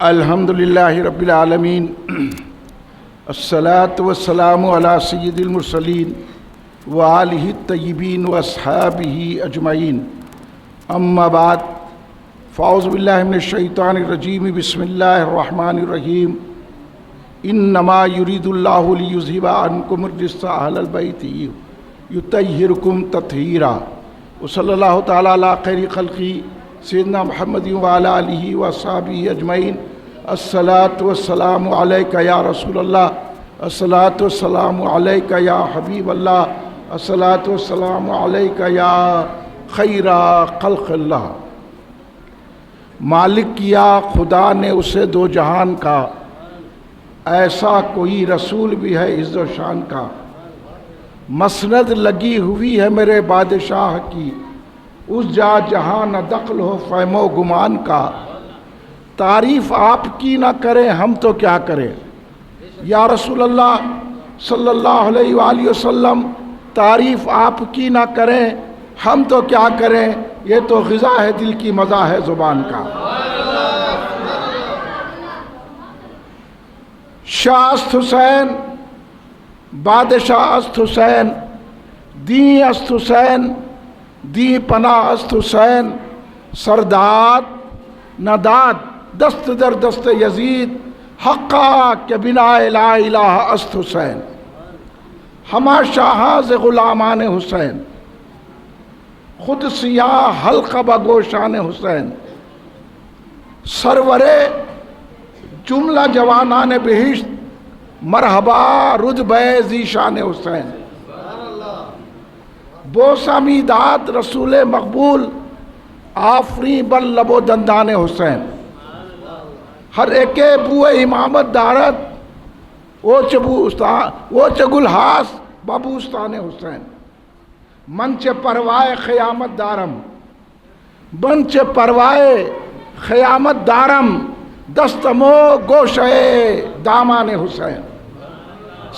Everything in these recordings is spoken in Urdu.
الحمدللہ رب العالمین الصلاۃ والسلام علی سید المرسلین وآلہ الطیبین واصحابہ اجمعین اما بعد فاعوذ باللہ من الشیطان الرجیم بسم اللہ الرحمن الرحیم انما یرید اللہ لیذھب عنکم الرجس اہل البیت یطہرکم تطہیرا وصلی اللہ تعالی علی خیر خلقہ سیدنا محمد وعلی آلہ وصحبہ اجمعین الصلاۃ والسلام علیک یا رسول اللہ الصلاۃ والسلام علیک یا حبیب اللہ الصلاۃ والسلام علیک یا خیر خلق اللہ۔ مالک کیا خدا نے اسے دو جہان کا، ایسا کوئی رسول بھی ہے عز و شان کا۔ مسند لگی ہوئی ہے میرے بادشاہ کی، اس جا جہاں نہ دخل ہو فہم و گمان کا۔ تعریف آپ کی نہ کریں ہم تو کیا کریں، یا رسول اللہ صلی اللہ علیہ وآلہ وسلم تعریف آپ کی نہ کریں ہم تو کیا کریں، یہ تو غذا ہے دل کی مزہ ہے زبان کا۔ شاہ است حسین بادشاہ است حسین، دین است حسین دی پناہ است حسین۔ سرداد نداد دست در دست یزید، حقا کہ بنا لا الہ است حسین۔ ہما شاہاں ز غلامان حسین، خود سیاہ حلقہ بگوشان حسین۔ سرور جملہ جوانان بہشت، مرحبا رتبہ ذیشان حسین۔ بوسہ میداد رسول مقبول، آفری بر لب و دندان حسین۔ ہر ایک بو امامت دارت، اوچ گلہاس بابوستان حسین۔ منچ پروائے خیامت دارم، منچ پروائے خیامت دارم، دستمو گوشے دامان حسین۔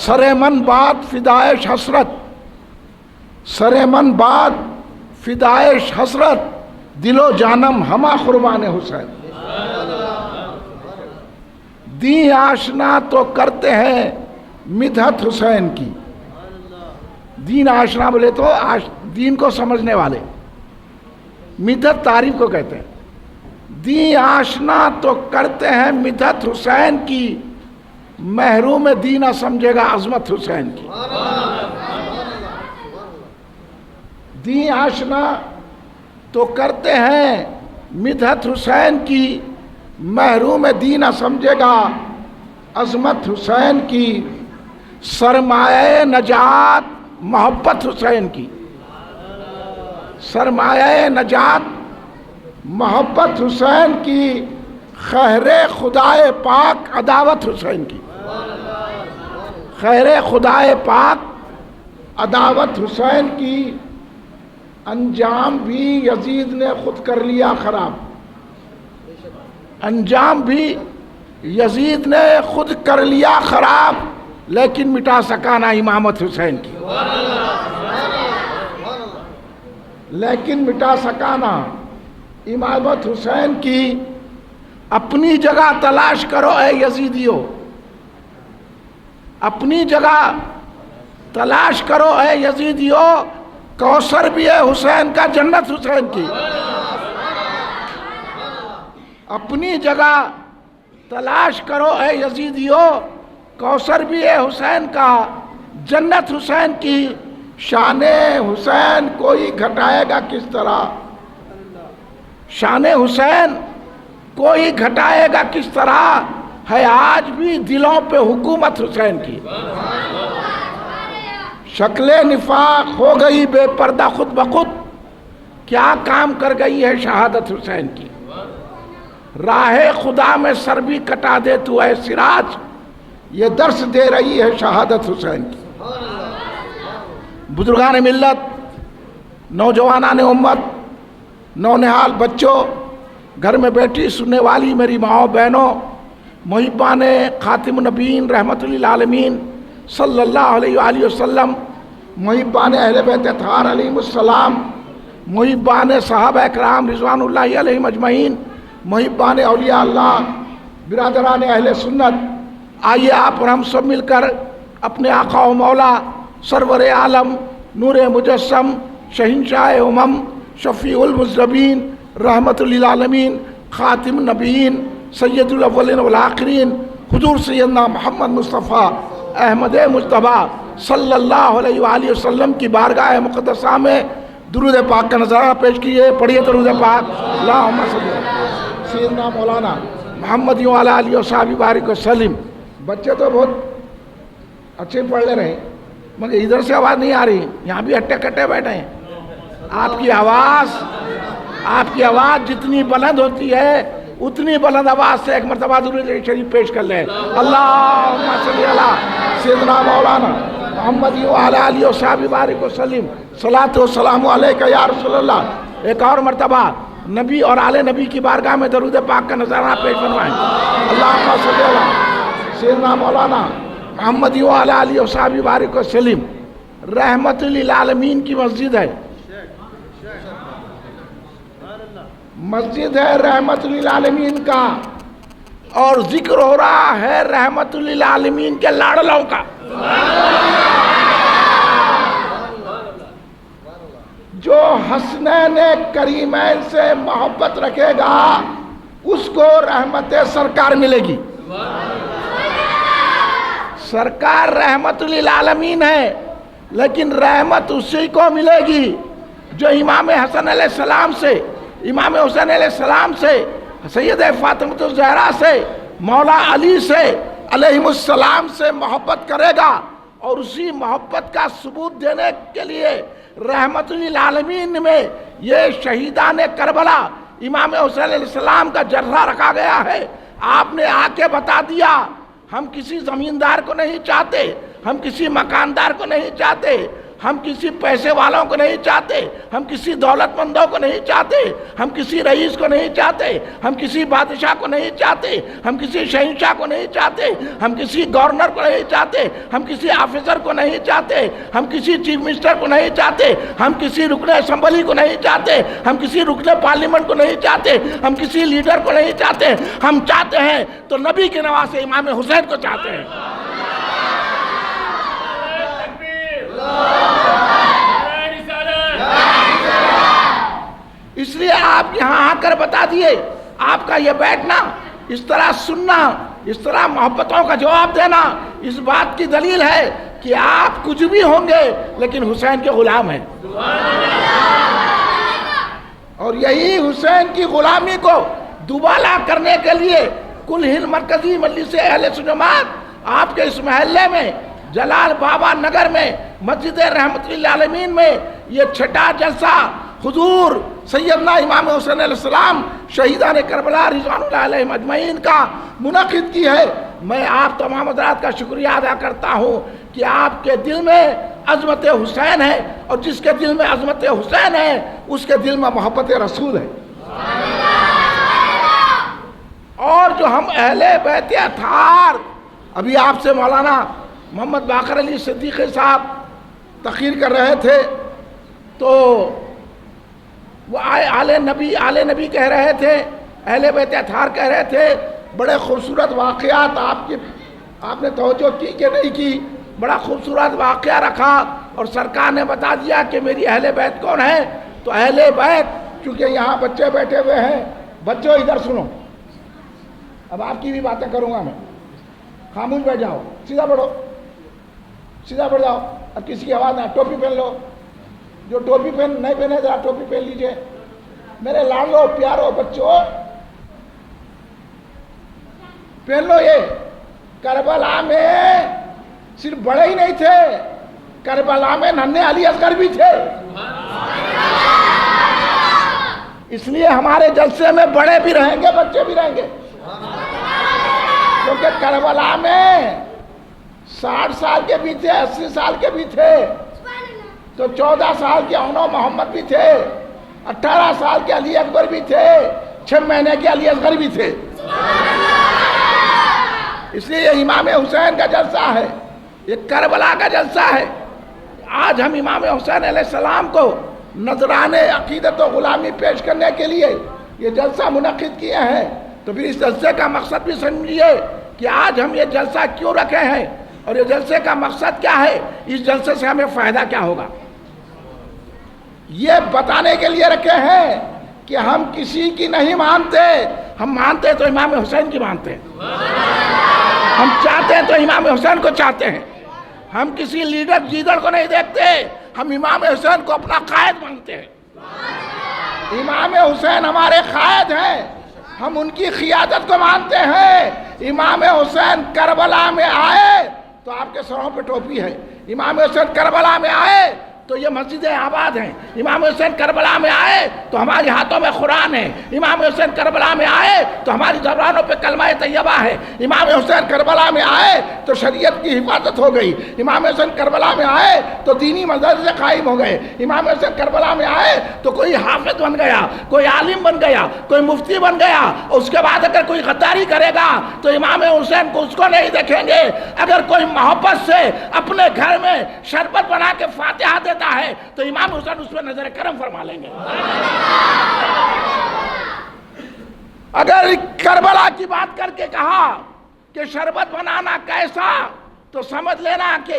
سر من بات فدائش حسرت، سر من بات فدائش حسرت، دل و جانم ہما قربان حسین۔ دین آشنا تو کرتے ہیں مدحت حسین کی۔ دین آشنا بولے تو دین کو سمجھنے والے، مدحت تعریف کو کہتے ہیں۔ دین آشنا تو کرتے ہیں مدحت حسین کی، محروم دینہ سمجھے گا عظمت حسین کی۔ دین آشنا تو کرتے ہیں مدحت حسین کی، محروم دینہ سمجھے گا عظمت حسین کی۔ سرمایہ نجات محبت حسین کی، سرمایہ نجات محبت حسین کی۔ خیر خدائے پاک عداوت حسین کی، خیر خدائے پاک عداوت حسین کی۔ انجام بھی یزید نے خود کر لیا خراب، انجام بھی یزید نے خود کر لیا خراب، لیکن مٹا سکا نہ امامت حسین کی، لیکن مٹا سکا نہ امامت حسین کی۔ اپنی جگہ تلاش کرو اے یزیدیو، اپنی جگہ تلاش کرو اے یزیدیو، کوثر بھی ہے حسین کا جنت حسین کی۔ اپنی جگہ تلاش کرو اے یزیدیو، کوثر بھی ہے حسین کا جنت حسین کی۔ شان حسین کوئی گھٹائے گا کس طرح، شان حسین کوئی گھٹائے گا کس طرح، ہے آج بھی دلوں پہ حکومت حسین کی۔ شکل نفاق ہو گئی بے پردہ خود بخود، کیا کام کر گئی ہے شہادت حسین کی۔ راہ خدا میں سر بھی کٹا دے تو اے سراج، یہ درس دے رہی ہے شہادت حسین کی۔ بزرگان ملت، نوجوانان امت، نونہال بچوں، گھر میں بیٹھی سننے والی میری ماؤں بہنوں، محبان خاتم النبیین رحمت للعالمین صلی اللہ علیہ وآلہ وسلم، محبان اہل بیت اطہار علیہم السلام، محبان صحابہ اکرام رضوان اللہ علیہم اجمعین، محبان اولیاء اللہ، برادران اہل سنت، آئیے آپ اور ہم سب مل کر اپنے آقا و مولا سرور عالم نور مجسم شہنشاہ امم شفیع المذنبین رحمت للعالمین خاتم النبیین سید الاولین والآخرین حضور سیدنا محمد مصطفیٰ احمد مجتبیٰ صلی اللہ علیہ وآلہ وسلم کی بارگاہ مقدسہ میں درود پاک کا نظارہ پیش کیے. پڑھیے درود پاک. اللہم صلی اللہ سیدنا مولانا محمد وعلی آلہ وصحبہ بارک وسلم. بچے تو بہت اچھے پڑھ لے رہے ہیں مگر ادھر سے آواز نہیں آ رہی، یہاں بھی ہٹے کٹے بیٹھے ہیں. آپ کی آواز جتنی بلند ہوتی ہے اتنی بلند آواز سے ایک مرتبہ درود شریف پیش کر لیں. اللہم صلی اللہ سیدنا مولانا محمد وعلی آلہ وصحبہ بارک وسلم. صلاۃ و سلام علیکہ یا رسول اللہ. ایک اور مرتبہ نبی اور آل نبی کی بارگاہ میں درود پاک کا نظارہ پیش فرمائیں. اللہم صلی اللہ سیدنا مولانا محمد وعلی آلہ وصحبہ بارک وسلم. رحمت للعالمین کی مسجد ہے، مسجد ہے رحمت للعالمین کا، اور ذکر ہو رہا ہے رحمت للعالمین کے لاڑلوں کا. جو حسنین کریمین سے محبت رکھے گا اس کو رحمت سرکار ملے گی. سرکار رحمت للعالمین ہے، لیکن رحمت اسی کو ملے گی جو امام حسن علیہ السلام سے، امام حسین علیہ السلام سے، سید فاطمہ الزہرا سے، مولا علی سے علیہم السلام سے محبت کرے گا. اور اسی محبت کا ثبوت دینے کے لیے رحمت للعالمین میں یہ شہیدان کربلا امام حسین علیہ السلام کا جرہ رکھا گیا ہے. آپ نے آ کے بتا دیا ہم کسی زمیندار کو نہیں چاہتے، ہم کسی مکاندار کو نہیں چاہتے، ہم کسی پیسے والوں کو نہیں چاہتے، ہم کسی دولت مندوں کو نہیں چاہتے، ہم کسی رئیس کو نہیں چاہتے، ہم کسی بادشاہ کو نہیں چاہتے، ہم کسی شہنشاہ کو نہیں چاہتے، ہم کسی گورنر کو نہیں چاہتے، ہم کسی آفیسر کو نہیں چاہتے، ہم کسی چیف منسٹر کو نہیں چاہتے، ہم کسی رکن اسمبلی کو نہیں چاہتے، ہم کسی رکن پارلیمنٹ کو نہیں چاہتے، ہم کسی لیڈر کو نہیں چاہتے. ہم چاہتے ہیں تو نبی کے نواسے امام حسین کو چاہتے ہیں. اس لیے آپ یہاں آ کر بتا دیے. آپ کا یہ بیٹھنا، اس طرح سننا، اس طرح محبتوں کا جواب دینا اس بات کی دلیل ہے کہ آپ کچھ بھی ہوں گے لیکن حسین کے غلام ہیں. اور یہی حسین کی غلامی کو دوبالا کرنے کے لیے کل ہند مرکزی مجلس اہل سنت آپ کے اس محلے میں جلال بابا نگر میں مسجد رحمت للعالمین میں یہ چھٹا جلسہ حضور سیدنا امام حسین علیہ السلام شہیدان کربلا رضوان اللہ علیہم اجمعین کا منعقد کی ہے. میں آپ تمام حضرات کا شکریہ ادا کرتا ہوں کہ آپ کے دل میں عظمت حسین ہے، اور جس کے دل میں عظمت حسین ہے اس کے دل میں محبت رسول ہے. اور جو ہم اہل بیت اطہار، ابھی آپ سے مولانا محمد باقر علی صدیقی صاحب تقریر کر رہے تھے تو وہ آل نبی کہہ رہے تھے، اہل بیت اطہار کہہ رہے تھے. بڑے خوبصورت واقعات آپ نے توجہ کی کہ نہیں کی؟ بڑا خوبصورت واقعہ رکھا اور سرکار نے بتا دیا کہ میری اہل بیت کون ہے. تو اہل بیت، چونکہ یہاں بچے بیٹھے ہوئے ہیں، بچوں ادھر سنو، اب آپ کی بھی باتیں کروں گا میں. خاموش بیٹھ جاؤ، سیدھا بڑھو، سیدھا بڑھ جاؤ، اب کسی کی آواز نہ. ٹوپی پہن لو، جو ٹوپی نہیں پہنے ذرا ٹوپی پہن لیجئے. میرے لاڈلو پیارو بچوں پہن لو. یہ کربلا میں صرف بڑے ہی نہیں تھے، کربلا میں ننھے علی اصغر بھی تھے. اس لیے ہمارے جلسے میں بڑے بھی رہیں گے، بچے بھی رہیں گے، کیونکہ کربلا میں 60 سال کے بھی تھے، 80 سال کے بھی تھے، تو 14 سال کے اونو محمد بھی تھے، 18 سال کے علی اکبر بھی تھے، 6 مہینے کے علی اصغر بھی تھے. اس لیے یہ امام حسین کا جلسہ ہے، یہ کربلا کا جلسہ ہے. آج ہم امام حسین علیہ السلام کو نذرانے عقیدت و غلامی پیش کرنے کے لیے یہ جلسہ منعقد کیے ہیں. تو پھر اس جلسے کا مقصد بھی سمجھیے کہ آج ہم یہ جلسہ کیوں رکھے ہیں اور یہ جلسے کا مقصد کیا ہے، اس جلسے سے ہمیں فائدہ کیا ہوگا۔ یہ بتانے کے لیے رکھے ہیں کہ ہم کسی کی نہیں مانتے، ہم مانتے تو امام حسین کی مانتے ہیں، ہم چاہتے ہیں تو امام حسین کو چاہتے ہیں، ہم کسی لیڈر جیڈر کو نہیں دیکھتے، ہم امام حسین کو اپنا قائد مانتے ہیں۔ امام حسین ہمارے قائد ہیں، ہم ان کی قیادت کو مانتے ہیں۔ امام حسین کربلا میں آئے تو آپ کے سروں پہ ٹوپی ہے، امام حسین کربلا میں آئے تو یہ مسجدیں آباد ہیں، امام حسین کربلا میں آئے تو ہمارے ہاتھوں میں قرآن ہے، امام حسین کربلا میں آئے تو ہماری زبانوں پہ کلمہ طیبہ ہے، امام حسین کربلا میں آئے تو شریعت کی حفاظت ہو گئی، امام حسین کربلا میں آئے تو دینی مدرسے قائم ہو گئے، امام حسین کربلا میں آئے تو کوئی حافظ بن گیا، کوئی عالم بن گیا، کوئی مفتی بن گیا۔ اس کے بعد اگر کوئی غداری کرے گا تو امام حسین کو اس کو نہیں دیکھیں گے۔ اگر کوئی محبت سے اپنے گھر میں شربت بنا کے فاتحہ دیتا ہے تو امام حسین اس پہ نظر کرم فرما لیں گے۔ اگر کربلا کی بات کر کے کہا کہ شربت بنانا کیسا، تو سمجھ لینا کہ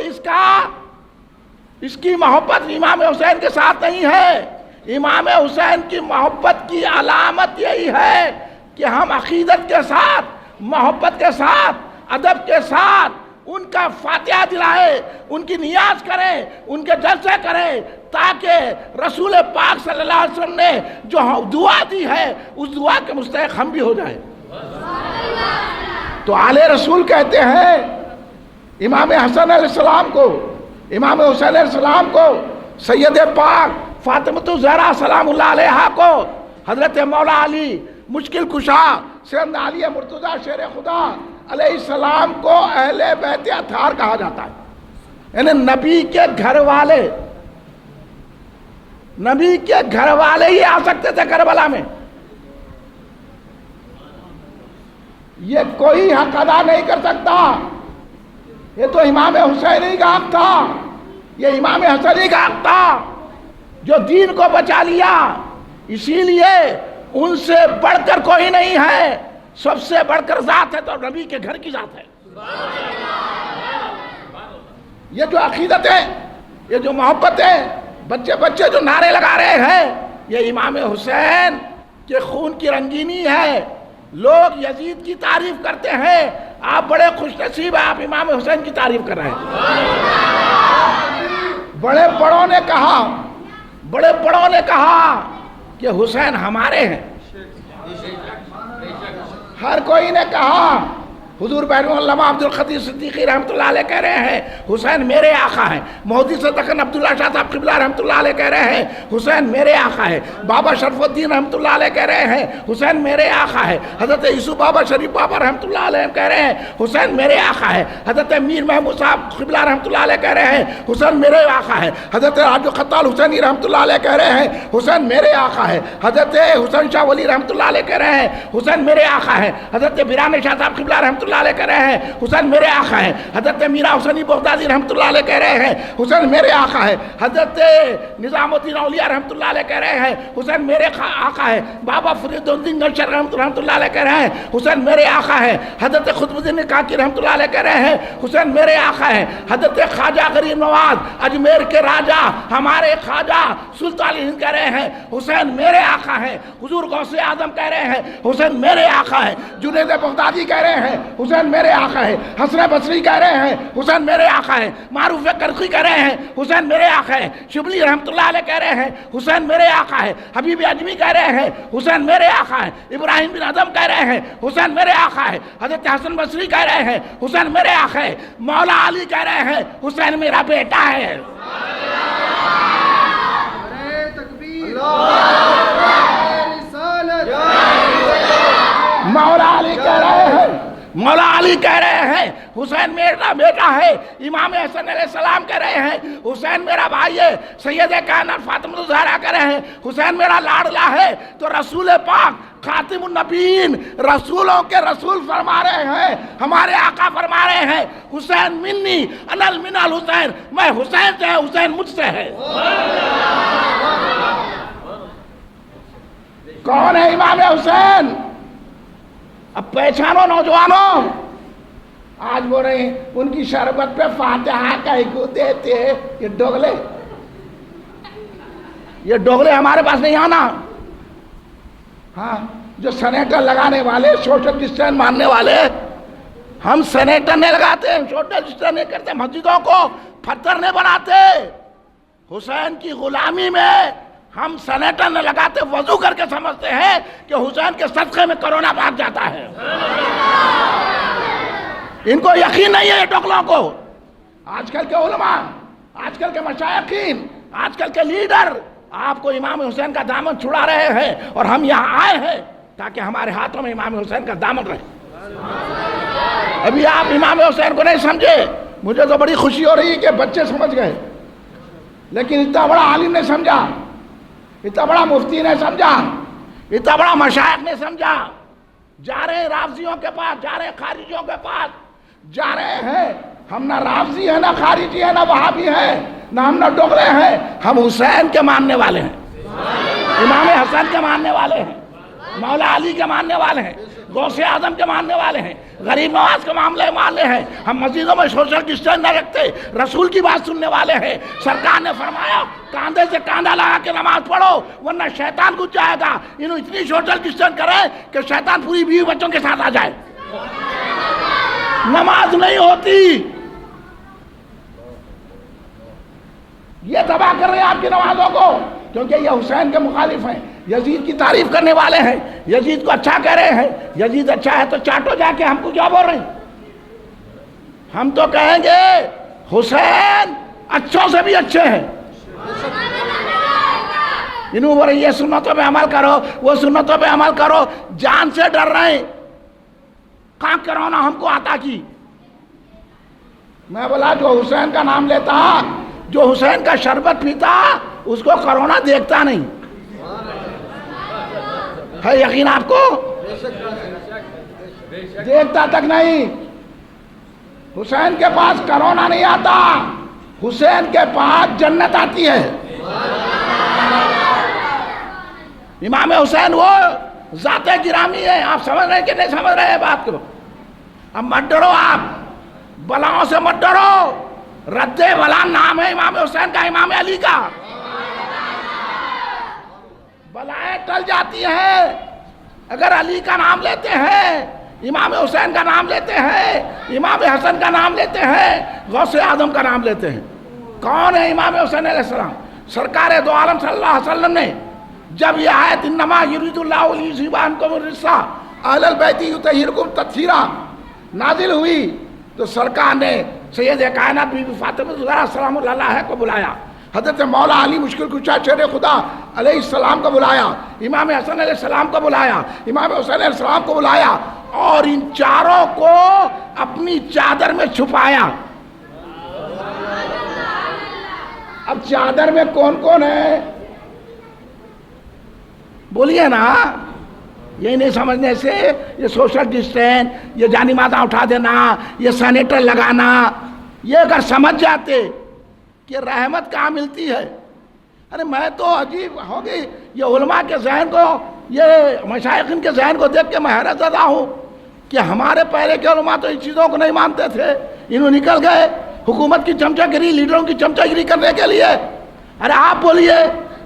اس کی محبت امام حسین کے ساتھ نہیں ہے۔ امام حسین کی محبت کی علامت یہی ہے کہ ہم عقیدت کے ساتھ، محبت کے ساتھ، ادب کے ساتھ ان کا فاتحہ دلائے، ان کی نیاز کریں، ان کے جلسے کریں، تاکہ رسول پاک صلی اللہ علیہ وسلم نے جو دعا دی ہے اس دعا کے مستحق ہم بھی ہو جائیں۔ تو آل رسول کہتے ہیں امام حسن علیہ السلام کو، امام حسین علیہ السلام کو، سید پاک فاطمۃ الزہرا سلام اللہ علیہا کو، حضرت مولا علی مشکل کشا سیدنا علی مرتضیٰ شیر خدا علیہ السلام کو اہل بیت اطہار کہا جاتا ہے۔ یعنی نبی کے گھر والے، نبی کے گھر والے ہی آ سکتے تھے کربلا میں۔ یہ کوئی حق ادا نہیں کر سکتا، یہ تو امام حسین ہی کا حق تھا، یہ امام حسن ہی کا حق تھا جو دین کو بچا لیا۔ اسی لیے ان سے بڑھ کر کوئی نہیں ہے، سب سے بڑھ کر ذات ہے تو نبی کے گھر کی ذات ہے۔ یہ جو عقیدت ہے، یہ جو محبت ہے، بچے بچے جو نعرے لگا رہے ہیں، یہ امام حسین کے خون کی رنگینی ہے۔ لوگ یزید کی تعریف کرتے ہیں، آپ بڑے خوش نصیب ہیں، آپ امام حسین کی تعریف کر رہے ہیں۔ بڑے بڑوں نے کہا کہ حسین ہمارے ہیں، ہر کوئی نے کہا، حضور بیرون علامہ عبد القدیر صدیقی رحمۃ اللہ علیہ کہہ رہے ہیں حسین میرے آقا ہیں، مہدی سے تخن عبداللہ شاہ صاحب قبلہ رحمۃ اللہ علیہ کہہ رہے ہیں حسین میرے آقا ہے، بابا شرف الدین رحمۃ اللہ علیہ کہہ رہے ہیں حسین میرے آقا ہے، حضرت یوسف بابا شریف بابا رحمۃ اللہ علیہ کہہ رہے ہیں حسین میرے آقا ہے، حضرت میر محمود صاحب قبلہ رحمۃ اللہ علیہ کہہ رہے ہیں حسین میرے آقا ہے، حضرت راج الخطال حسینی رحمۃ اللہ علیہ کہہ رہے ہیں حسین میرے آقا ہے، حضرت حسین شاہ ولی رحمۃ اللہ علیہ کہہ رہے ہیں حسین میرے آقا ہے، حضرت بیران شاہ صاحب قبلہ رحمۃ اللہ علیہ کہہ رہے ہیں حسین میرے آقا ہے، حضرت میرا حسینی بغدادی رحمۃ اللہ علیہ کہہ رہے ہیں حسین میرے آقا ہے، حضرت نظام الدین اولیاء رحمۃ اللہ علیہ کہہ رہے ہیں حسین میرے آقا ہے، بابا فرید الدین گلشن رحمۃ اللہ علیہ کہہ رہے ہیں حسین میرے آقا ہے، حضرت قطب الدین کاکی رحمۃ اللہ علیہ کہہ رہے ہیں حسین میرے آقا ہے، حضرت خواجہ غریب نواز اجمیر کے راجہ ہمارے خواجہ سلطان ہند کہہ رہے ہیں حسین میرے آقا ہے، حضور غوث اعظم کہہ رہے ہیں حسین میرے آقا ہے، جنید بغدادی کہہ رہے ہیں حسین میرے آقا ہے، حسن بصری کہہ رہے ہیں حسین میرے آقا ہے، معروف کرخی کہہ رہے ہیں حسین میرے آقا ہے، شبلی رحمۃ اللہ علیہ کہہ رہے ہیں حسین میرے آقا ہے، حبیب اجمی کہہ رہے ہیں حسین میرے آقا ہے، ابراہیم بن اعظم کہہ رہے ہیں حسین میرے آقا ہے، حضرت حسن بصری کہہ رہے ہیں حسین میرے آقا ہے، مولا علی کہہ رہے ہیں حسین میرا بیٹا ہے۔ مولا علی کہہ رہے ہیں، مولا علی کہہ رہے ہیں حسین میرا بیٹا ہے، امام حسن علیہ السلام کہہ رہے ہیں حسین میرا بھائی ہے، سید کائنات فاطمۃ الزہرا کہہ رہے ہیں حسین میرا لاڈلا ہے، تو رسول پاک خاتم النبیین رسولوں کے رسول فرما رہے ہیں، ہمارے آقا فرما رہے ہیں حسین منی انا من الحسین، میں حسین سے ہے حسین مجھ سے ہے۔ کون ہے امام حسین؟ اب پہچانو نوجوانوں، آج بول رہے ہیں ان کی شربت پہ فاتحہ کہیں کو دیتے، یہ ڈوگلے ہمارے پاس نہیں آنا. ہاں جو سینیٹر لگانے والے، سوشل ڈسٹینس ماننے والے، ہم سینیٹر نہیں لگاتے، سوشل ڈسٹینس نہیں کرتے، مسجدوں کو پتھر نہیں بناتے. حسین کی غلامی میں ہم سینیٹر نہیں لگاتے، وضو کر کے سمجھتے ہیں کہ حسین کے صدقے میں کرونا بھاگ جاتا ہے. ان کو یقین نہیں ہے یہ ڈوگلوں کو. آج کل کے علماء، آج کل کے مشائخین، آج کل کے لیڈر آپ کو امام حسین کا دامن چھڑا رہے ہیں، اور ہم یہاں آئے ہیں تاکہ ہمارے ہاتھوں میں امام حسین کا دامن رہے. ابھی آپ امام حسین کو نہیں سمجھے. مجھے تو بڑی خوشی ہو رہی ہے کہ بچے سمجھ گئے، لیکن اتنا بڑا عالم نے سمجھا، اتنا بڑا مفتی نے سمجھا، اتنا بڑا مشائخ نے سمجھا. جا رہے ہیں رافضیوں کے پاس، جا رہے ہیں خارجیوں کے پاس، جا رہے ہیں. ہم نہ رافضی ہیں، نہ خارجی ہیں، نہ وہابی ہیں، نہ ہم نہ ڈوگرے ہیں. ہم حسین کے ماننے والے ہیں، امام حسن کے ماننے والے ہیں، مولا علی کے ماننے والے ہیں، غوث اعظم کے ماننے والے ہیں، غریب نواز کے معاملے ماننے ہیں. ہم مسجدوں میں سوشل ڈسٹینس نہ رکھتے، رسول کی بات سننے والے ہیں. سرکار نے فرمایا کاندھے سے کاندھا لگا کے نماز پڑھو ورنہ شیطان گھس جائے گا. انہوں اتنی سوشل ڈسٹینس کریں کہ شیطان پوری بیوی بچوں کے ساتھ آ جائے. نماز نہیں ہوتی. یہ تباہ کر رہے ہیں آپ کی نمازوں کو، کیونکہ یہ حسین کے مخالف ہیں، یزید کی تعریف کرنے والے ہیں، یزید کو اچھا کہہ رہے ہیں. یزید اچھا ہے تو چاٹو جا کے، ہم کو کیا بول رہے ہیں؟ ہم تو کہیں گے حسین اچھوں سے بھی اچھے ہیں. انہوں بول رہے یہ سنتوں پہ عمل کرو، وہ سنتوں پہ عمل کرو. جان سے ڈر رہے ہیں. کہاں کرونا ہم کو آتا کی. میں بولا جو حسین کا نام لیتا، جو حسین کا شربت پیتا، اس کو کرونا دیکھتا نہیں ہے. یقین آپ کو؟ دیکھتا تک نہیں. حسین کے پاس کرونا نہیں آتا، حسین کے پاس جنت آتی ہے. امام حسین وہ ذات گرامی ہے. آپ سمجھ رہے ہیں کہ نہیں سمجھ رہے ہیں بات کو؟ اب مت ڈرو، آپ بلاؤں سے مت ڈرو. رد بلا نام ہے امام حسین کا، امام علی کا. بلائیں ٹل جاتی ہیں اگر علی کا نام لیتے ہیں، امام حسین کا نام لیتے ہیں، امام حسن کا نام لیتے ہیں، غوث اعظم کا نام لیتے ہیں. کون ہے امام حسین علیہ السلام؟ سرکار دو عالم صلی اللہ علیہ وسلم نے جب یہ آیت انما یرید اللہ لیذھب عنکم الرجس اہل البیت یطہرکم تطہیرا نازل ہوئی تو سرکار نے سید کائنات بی بی فاطمہ الزہرا سلام اللہ علیہا کو بلایا، حضرت مولا علی مشکل کشا شیر خدا علیہ السلام کو بلایا، امام حسن علیہ السلام کو بلایا، امام حسین علیہ السلام کو بلایا، اور ان چاروں کو اپنی چادر میں چھپایا. اب چادر میں کون کون ہے بولیے نا. یہ نہیں سمجھنے سے یہ سوشل ڈسٹینس، یہ جانی ماتا اٹھا دینا، یہ سینیٹر لگانا، یہ اگر سمجھ جاتے کہ رحمت کہاں ملتی ہے. ارے میں تو عجیب ہو گئی یہ علماء کے ذہن کو، یہ مشائخین کے ذہن کو دیکھ کے میں حیرت زدہ ہوں کہ ہمارے پہلے کے علماء تو ان چیزوں کو نہیں مانتے تھے. انہوں نکل گئے حکومت کی چمچہ گری، لیڈروں کی چمچہ گری کرنے کے لیے. ارے آپ بولیے،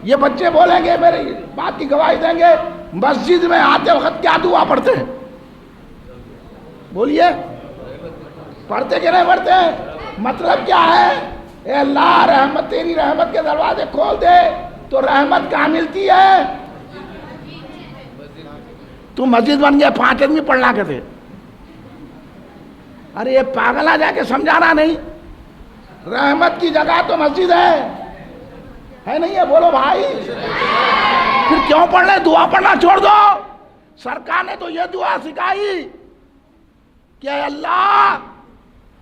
یہ بچے بولیں گے، میری بات کی گواہی دیں گے، مسجد میں آتے وقت کیا دعا پڑھتے ہیں؟ بولیے، پڑھتے کہ نہیں پڑھتے؟ مطلب کیا ہے؟ اے اللہ رحمت، تیری رحمت کے دروازے کھول دے. تو رحمت کہاں ملتی ہے؟ تو مسجد بن گیا 5 آدمی پڑھنا کے تھے. ارے یہ پاگل جا کے سمجھانا نہیں. رحمت کی جگہ تو مسجد ہے نہیں ہے؟ بولو بھائی، پھر کیوں پڑھ لیں؟ دعا پڑھنا چھوڑ دو. سرکار نے تو یہ دعا سکھائی کہ اے اللہ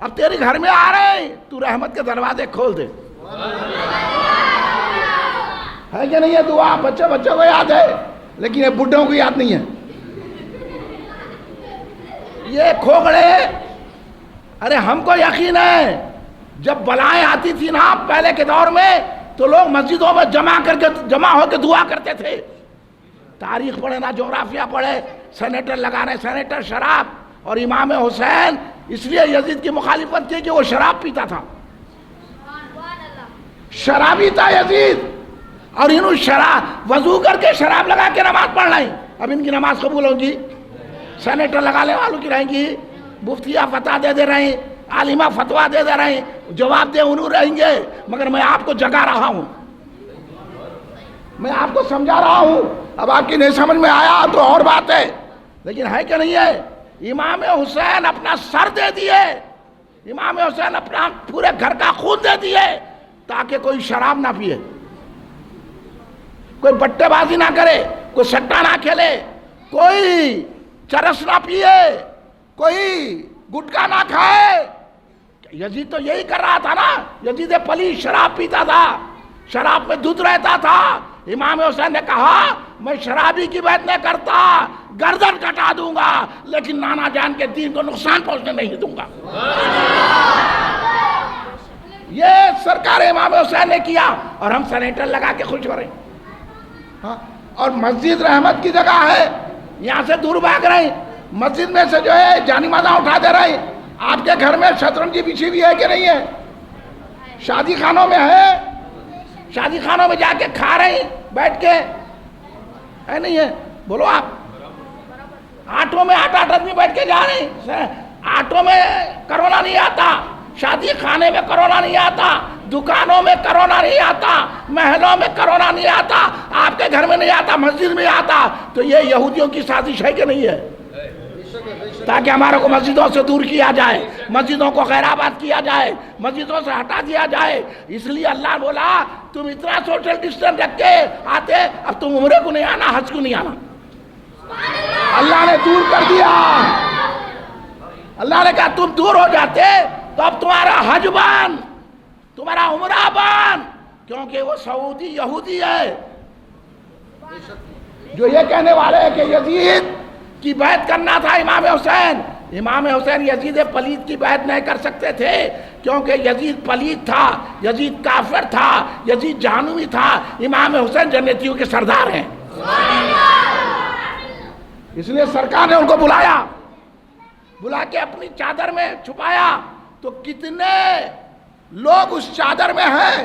اب تیرے گھر میں آ رہے ہیں، تو رحمت کے دروازے کھول دے. ہے کہ نہیں یہ دعا؟ بچوں کو یاد ہے لیکن یہ بڈھوں کو یاد نہیں ہے. یہ کھوگڑے، ارے ہم کو یقین ہے جب بلائیں آتی تھی نا پہلے کے دور میں تو لوگ مسجدوں میں جمع ہو کے دعا کرتے تھے. تاریخ پڑھے نا جغرافیہ پڑھے، سینیٹر لگا رہے ہیں، سینیٹر شراب. اور امام حسین اس لیے یزید کی مخالفت کی کہ وہ شراب پیتا تھا، شرابی تھا یزید. اور انہوں شراب وضو کر کے شراب لگا کے نماز پڑھ رہے ہیں. اب ان کی نماز قبول ہوگی؟ سینیٹر لگانے والوں کی رہیں گی، مفتیاں فتح دے رہے ہیں، عالمہ فتویٰ دے رہے ہیں، جواب دے انہوں رہیں گے. مگر میں آپ کو جگا رہا ہوں، میں آپ کو سمجھا رہا ہوں. اب آپ کی نہیں سمجھ میں آیا تو اور بات ہے، لیکن ہے کہ نہیں ہے؟ امام حسین اپنا سر دے دیے، امام حسین اپنا پورے گھر کا خون دے دیے تاکہ کوئی شراب نہ پیے، کوئی بٹے بازی نہ کرے، کوئی سٹا نہ کھیلے، کوئی چرس نہ پیے، کوئی گٹکا نہ کھائے. یزید تو یہی کر رہا تھا نا. یزید پلیت شراب پیتا تھا، شراب میں دودھ رہتا تھا. امام حسین نے کہا میں شرابی کی بیعت نہیں کرتا، گردن کٹا دوں گا لیکن نانا جان کے دین کو نقصان پہنچنے نہیں دوں گا. یہ سرکار امام حسین نے کیا اور ہم سینیٹر لگا کے خوش ہو رہے ہیں. اور مسجد رحمت کی جگہ ہے، یہاں سے دور بھاگ رہے ہیں، مسجد میں سے جو ہے جانی مالا اٹھا دے رہے ہیں. آپ کے گھر میں شطرنجی بچھی ہوئی ہے کہ نہیں ہے؟ شادی خانوں میں ہے، شادی خانوں میں جا کے کھا رہے ہیں بیٹھ کے، ہے نہیں ہے؟ بولو آپ. آٹوں میں 8 آدمی بیٹھ کے جا رہے ہیں. آٹوں میں کرونا نہیں آتا، شادی خانے میں کرونا نہیں آتا، دکانوں میں کرونا نہیں آتا، محلوں میں کرونا نہیں آتا، آپ کے گھر میں نہیں آتا، مسجد میں آتا. تو یہ یہودیوں کی سازش ہے کہ نہیں ہے؟ تاکہ ہمارے کو مسجدوں سے دور کیا جائے، مسجدوں کو غیر آباد کیا جائے، مسجدوں سے ہٹا دیا جائے. اس لیے اللہ بولا تم اتنا سوشل ڈسٹنس رکھ کے آتے، اب تم عمرے کو نہیں آنا، حج کو نہیں آنا. اللہ نے دور کر دیا. اللہ نے کہا تم دور ہو جاتے تو اب تمہارا حج بان، تمہارا عمرہ بان، کیونکہ وہ سعودی یہودی ہے جو یہ کہنے والے ہیں کہ یزید کی بیعت کرنا تھا امام حسین. امام حسین یزید پلیت کی بیعت نہیں کر سکتے تھے کیونکہ یزید پلیت تھا، یزید کافر تھا، یزید جہنمی تھا. امام حسین جنتیوں کے سردار ہیں. اس لیے سرکار نے ان کو بلا کے اپنی چادر میں چھپایا. تو کتنے لوگ اس چادر میں ہیں؟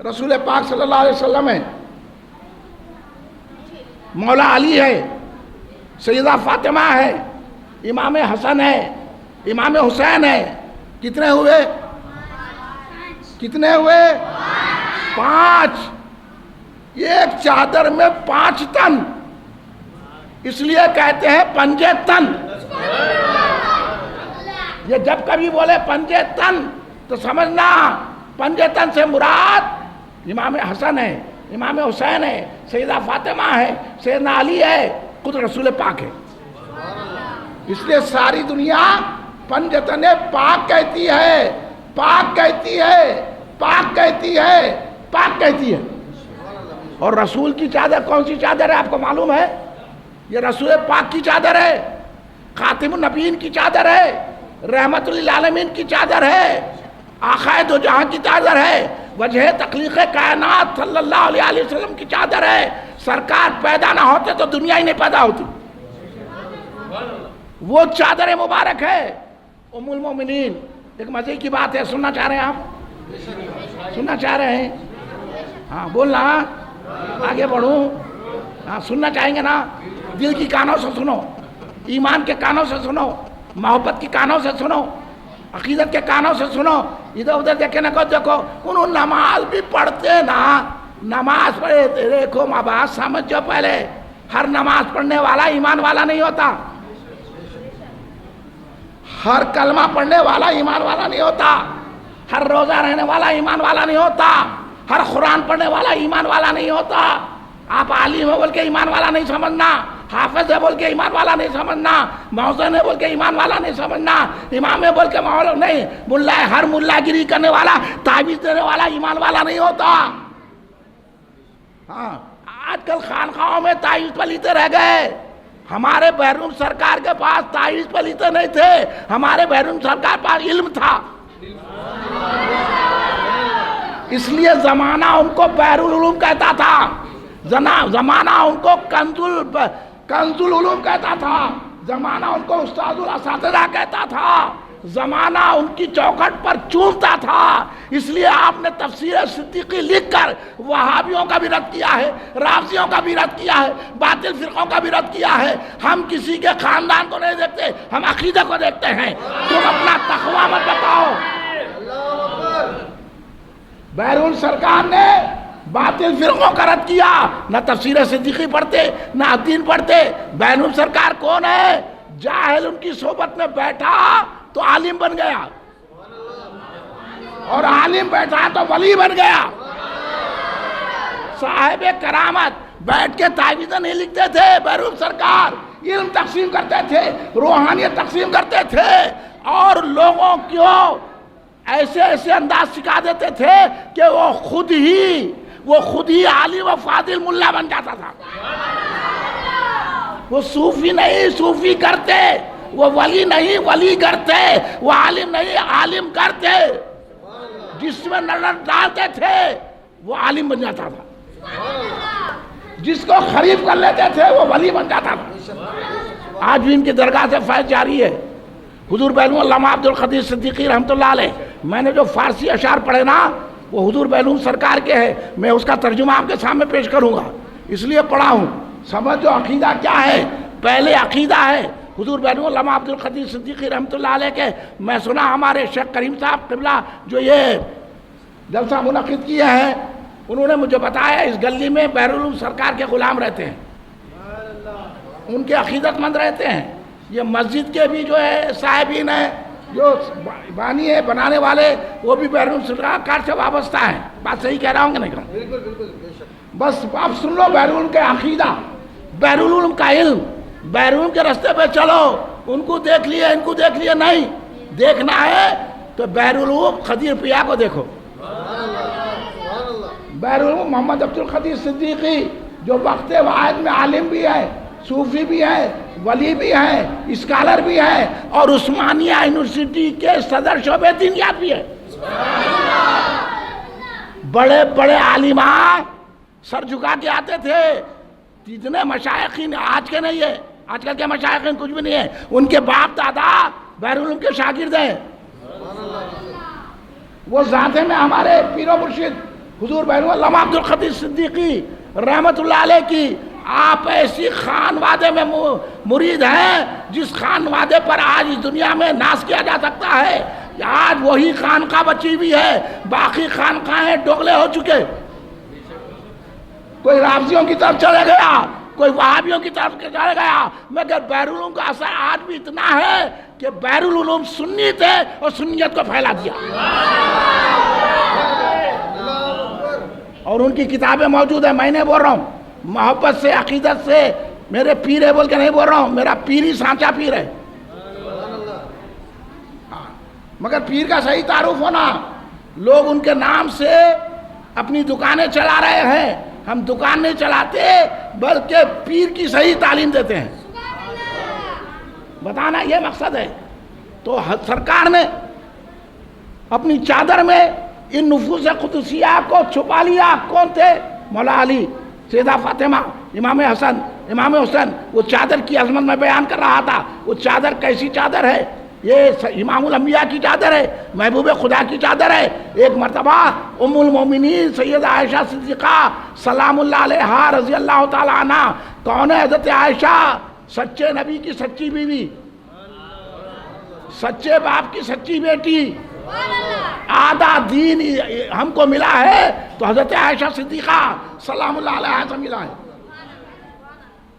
رسول پاک صلی اللہ علیہ وسلم ہے، مولا علی ہے، سیدہ فاطمہ ہے، امام حسن ہے، امام حسین ہے. کتنے ہوئے؟ 5. ایک چادر میں 5 تن، اس لیے کہتے ہیں پنجے تن. یہ جب کبھی بولے پنجے تن تو سمجھنا پنجے تن سے مراد امام حسن ہے، امام حسین ہے، سیدہ فاطمہ ہے، سیدنا علی ہے، خود رسول پاک ہے. اس لیے ساری دنیا پنجتن پاک کہتی ہے، پاک کہتی ہے، پاک کہتی ہے، پاک کہتی ہے. اور رسول کی چادر کون سی چادر ہے آپ کو معلوم ہے؟ یہ رسول پاک کی چادر ہے، خاتم النبیین کی چادر ہے، رحمت للعالمین کی چادر ہے، آقائے دو جہاں کی چادر ہے، وجہ تخلیق کائنات صلی اللہ علیہ وسلم کی چادر ہے. سرکار پیدا نہ ہوتے تو دنیا ہی نہیں پیدا ہوتی. وہ چادر مبارک ہے. ام المومنین. ایک مزے کی بات ہے، سننا چاہ رہے ہیں آپ؟ سننا چاہ رہے ہیں؟ ہاں بولنا، آگے بڑھوں. ہاں سننا چاہیں گے نا؟ دل کی کانوں سے سنو، ایمان کے کانوں سے سنو، محبت کی کانوں سے سنو، عقیدت کے کانوں سے سنو. ادھر ادھر دیکھنے کو دیکھو. انہوں نماز بھی پڑھتے نا، نماز پڑھے دیکھو ماں بات سمجھو. پہلے ہر نماز پڑھنے والا ایمان والا نہیں ہوتا، ہر کلمہ پڑھنے والا ایمان والا نہیں ہوتا، ہر روزہ رہنے والا ایمان والا نہیں ہوتا، ہر قرآن پڑھنے والا ایمان والا نہیں ہوتا. آپ عالم ہے بول کے ایمان والا نہیں سمجھنا، حافظ ہے بول کے ایمان والا نہیں سمجھنا، محسن ہے بول کے ایمان والا نہیں سمجھنا، امام ہے بول کے مولا نہیں. ملا ہے، ہر ملا گیری کرنے والا، تعویذ دینے والا ایمان والا نہیں ہوتا. ہاں آج کل خانقاہوں میں تعویذ پلیتے رہ گئے. ہمارے بحرم سرکار کے پاس تعویذ پلیتے نہیں تھے، ہمارے بحرم سرکار کے پاس علم تھا. اس لیے زمانہ ان کو بحر العلوم کہتا تھا، زمانہ ان کو کنز العلوم کہتا تھا، زمانہ ان کو استاد الاساتذہ کہتا تھا، زمانہ ان کی چوکھٹ پر چومتا تھا۔ اس لیے آپ نے تفسیر صدیقی لکھ کر وہابیوں کا بھی رد کیا ہے، رافضیوں کا بھی رد کیا ہے، باطل فرقوں کا بھی رد کیا ہے۔ ہم کسی کے خاندان کو نہیں دیکھتے، ہم عقیدہ کو دیکھتے ہیں۔ تم اپنا تقویٰ مت بتاؤ۔ بیرون سرکار نے باطل فرقوں کا رد کیا، نہ تفسیر صدیقی پڑھتے نہ الدین پڑھتے۔ بیرون سرکار کون ہے؟ جاہل ان کی صحبت میں بیٹھا تو عالم بن گیا، اور عالم بیٹھا تو ولی بن گیا۔ صاحب کرامت بیٹھ کے تعویذیں نہیں لکھتے تھے، بیرون سرکار علم تقسیم کرتے تھے، روحانیت تقسیم کرتے تھے، اور لوگوں کو ایسے ایسے انداز سکھا دیتے تھے کہ وہ خود ہی عالم و فاضل ملا بن جاتا تھا۔ وہ صوفی نہیں صوفی کرتے، وہ ولی نہیں ولی کرتے، وہ عالم نہیں عالم کرتے۔ جس میں نظر ڈالتے تھے وہ عالم بن جاتا تھا، جس کو خریف کر لیتے تھے وہ ولی بن جاتا تھا۔ آج بھی ان کی درگاہ سے فیض جاری ہے۔ حضور بیلوم علامہ عبدالقدیر صدیقی رحمۃ اللہ علیہ، میں نے جو فارسی اشعار پڑھے نا وہ حضور بیلوم سرکار کے ہیں، میں اس کا ترجمہ آپ کے سامنے پیش کروں گا، اس لیے پڑھا ہوں۔ سمجھو عقیدہ کیا ہے۔ پہلے عقیدہ ہے حضور بیلوم علامہ عبدالقدیر صدیقی رحمۃ اللہ علیہ کے۔ میں سنا ہمارے شیخ کریم صاحب قبلہ جو یہ جلسہ منعقد کیے ہیں، انہوں نے مجھے بتایا اس گلی میں بیرون سرکار کے غلام رہتے ہیں، ان کے عقیدت مند رہتے ہیں۔ یہ مسجد کے بھی جو ہے صاحبین ہیں، جو بانی ہے بنانے والے، وہ بھی بیرون سرکار سے وابستہ ہیں۔ بات صحیح کہہ رہا ہوں کہ نہیں کہہ رہا؟ بالکل۔ بس آپ سن لو، بیرون کے عقیدہ، بیرون کا علم، بیرون کے رستے پہ چلو۔ ان کو دیکھ لیے ان کو دیکھ لیے نہیں، دیکھنا ہے تو بیرون خدیر پیا کو دیکھو، بیرون محمد عبدالقدیر صدیقی جو وقت واحد میں عالم بھی ہے، صوفی بھی ہے، ولی بھی ہے، اسکالر بھی ہے، اور عثمانیہ یونیورسٹی کے صدر شعبہ دینیات بھی ہے۔ بڑے بڑے عالمان سر جھکا کے آتے تھے۔ جتنے مشائخین آج کے نہیں ہے، آج کل کے مشائخین کچھ بھی نہیں ہے، ان کے باپ دادا بیرون کے شاگرد ہیں۔ وہ ذاتے میں ہمارے پیر و مرشد حضور بیرون علامہ عبدالقدیر صدیقی رحمت اللہ علیہ کی آپ ایسی خانوادے میں مرید ہیں جس خانوادے پر آج اس دنیا میں ناز کیا جا سکتا ہے۔ آج وہی خانقاہ بچی بھی ہے، باقی خانقاہیں ڈوغلے ہو چکے۔ کوئی رافضیوں کی طرف چلے گیا، کوئی وہابیوں کی طرف چلے گیا، مگر بیرون کا اثر آج بھی اتنا ہے کہ بیرون سنی تھے اور سنیت کو پھیلا دیا، اور ان کی کتابیں موجود ہیں۔ میں نہیں بول رہا ہوں محبت سے عقیدت سے میرے پیر ہے بول کے نہیں بول رہا ہوں، میرا پیر ہی سانچا پیر ہے، مگر پیر کا صحیح تعارف ہونا۔ لوگ ان کے نام سے اپنی دکانیں چلا رہے ہیں، ہم دکان نہیں چلاتے بلکہ پیر کی صحیح تعلیم دیتے ہیں، بتانا یہ مقصد ہے۔ تو سرکار نے اپنی چادر میں ان نفوس قدسیہ کو چھپا لیا۔ کون تھے؟ مولا علی، سیدہ فاطمہ، امام حسن، امام حسین۔ وہ چادر کی عظمت میں بیان کر رہا تھا۔ وہ چادر کیسی چادر ہے؟ یہ امام الانبیاء کی چادر ہے، محبوب خدا کی چادر ہے۔ ایک مرتبہ ام المومنین سیدہ عائشہ صدیقہ سلام اللہ علیہا رضی اللہ تعالی عنہ، کون ہے حضرت عائشہ؟ سچے نبی کی سچی بیوی، سچے باپ کی سچی بیٹی۔ آدھا دین ہم کو ملا ہے تو حضرت عائشہ صدیقہ سلام اللہ علیہا سے ملا ہے۔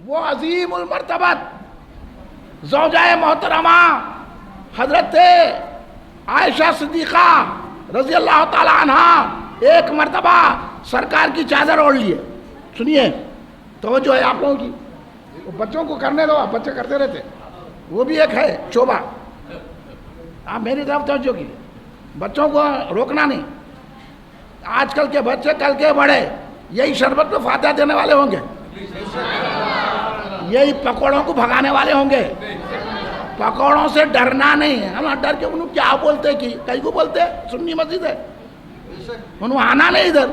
وہ عظیم المرتبت زوجہ محترمہ حضرت عائشہ صدیقہ رضی اللہ تعالی عنہ ایک مرتبہ سرکار کی چادر اوڑھ لیے۔ سنیے توجہ ہے آپ لوگوں کی، بچوں کو کرنے دو، بچے کرتے رہتے، وہ بھی ایک ہے شعبہ۔ آپ میری طرف توجہ کیجیے، بچوں کو روکنا نہیں۔ آج کل کے بچے کل کے بڑے یہی شربت کو فاتحہ دینے والے ہوں گے، یہی پکوڑوں کو بھگانے والے ہوں گے۔ پکوڑوں سے ڈرنا نہیں، ہم ڈر کے انہوں کیا بولتے کہ کئی کو بولتے سنی مسجد ہے، انہوں آنا نہیں ادھر،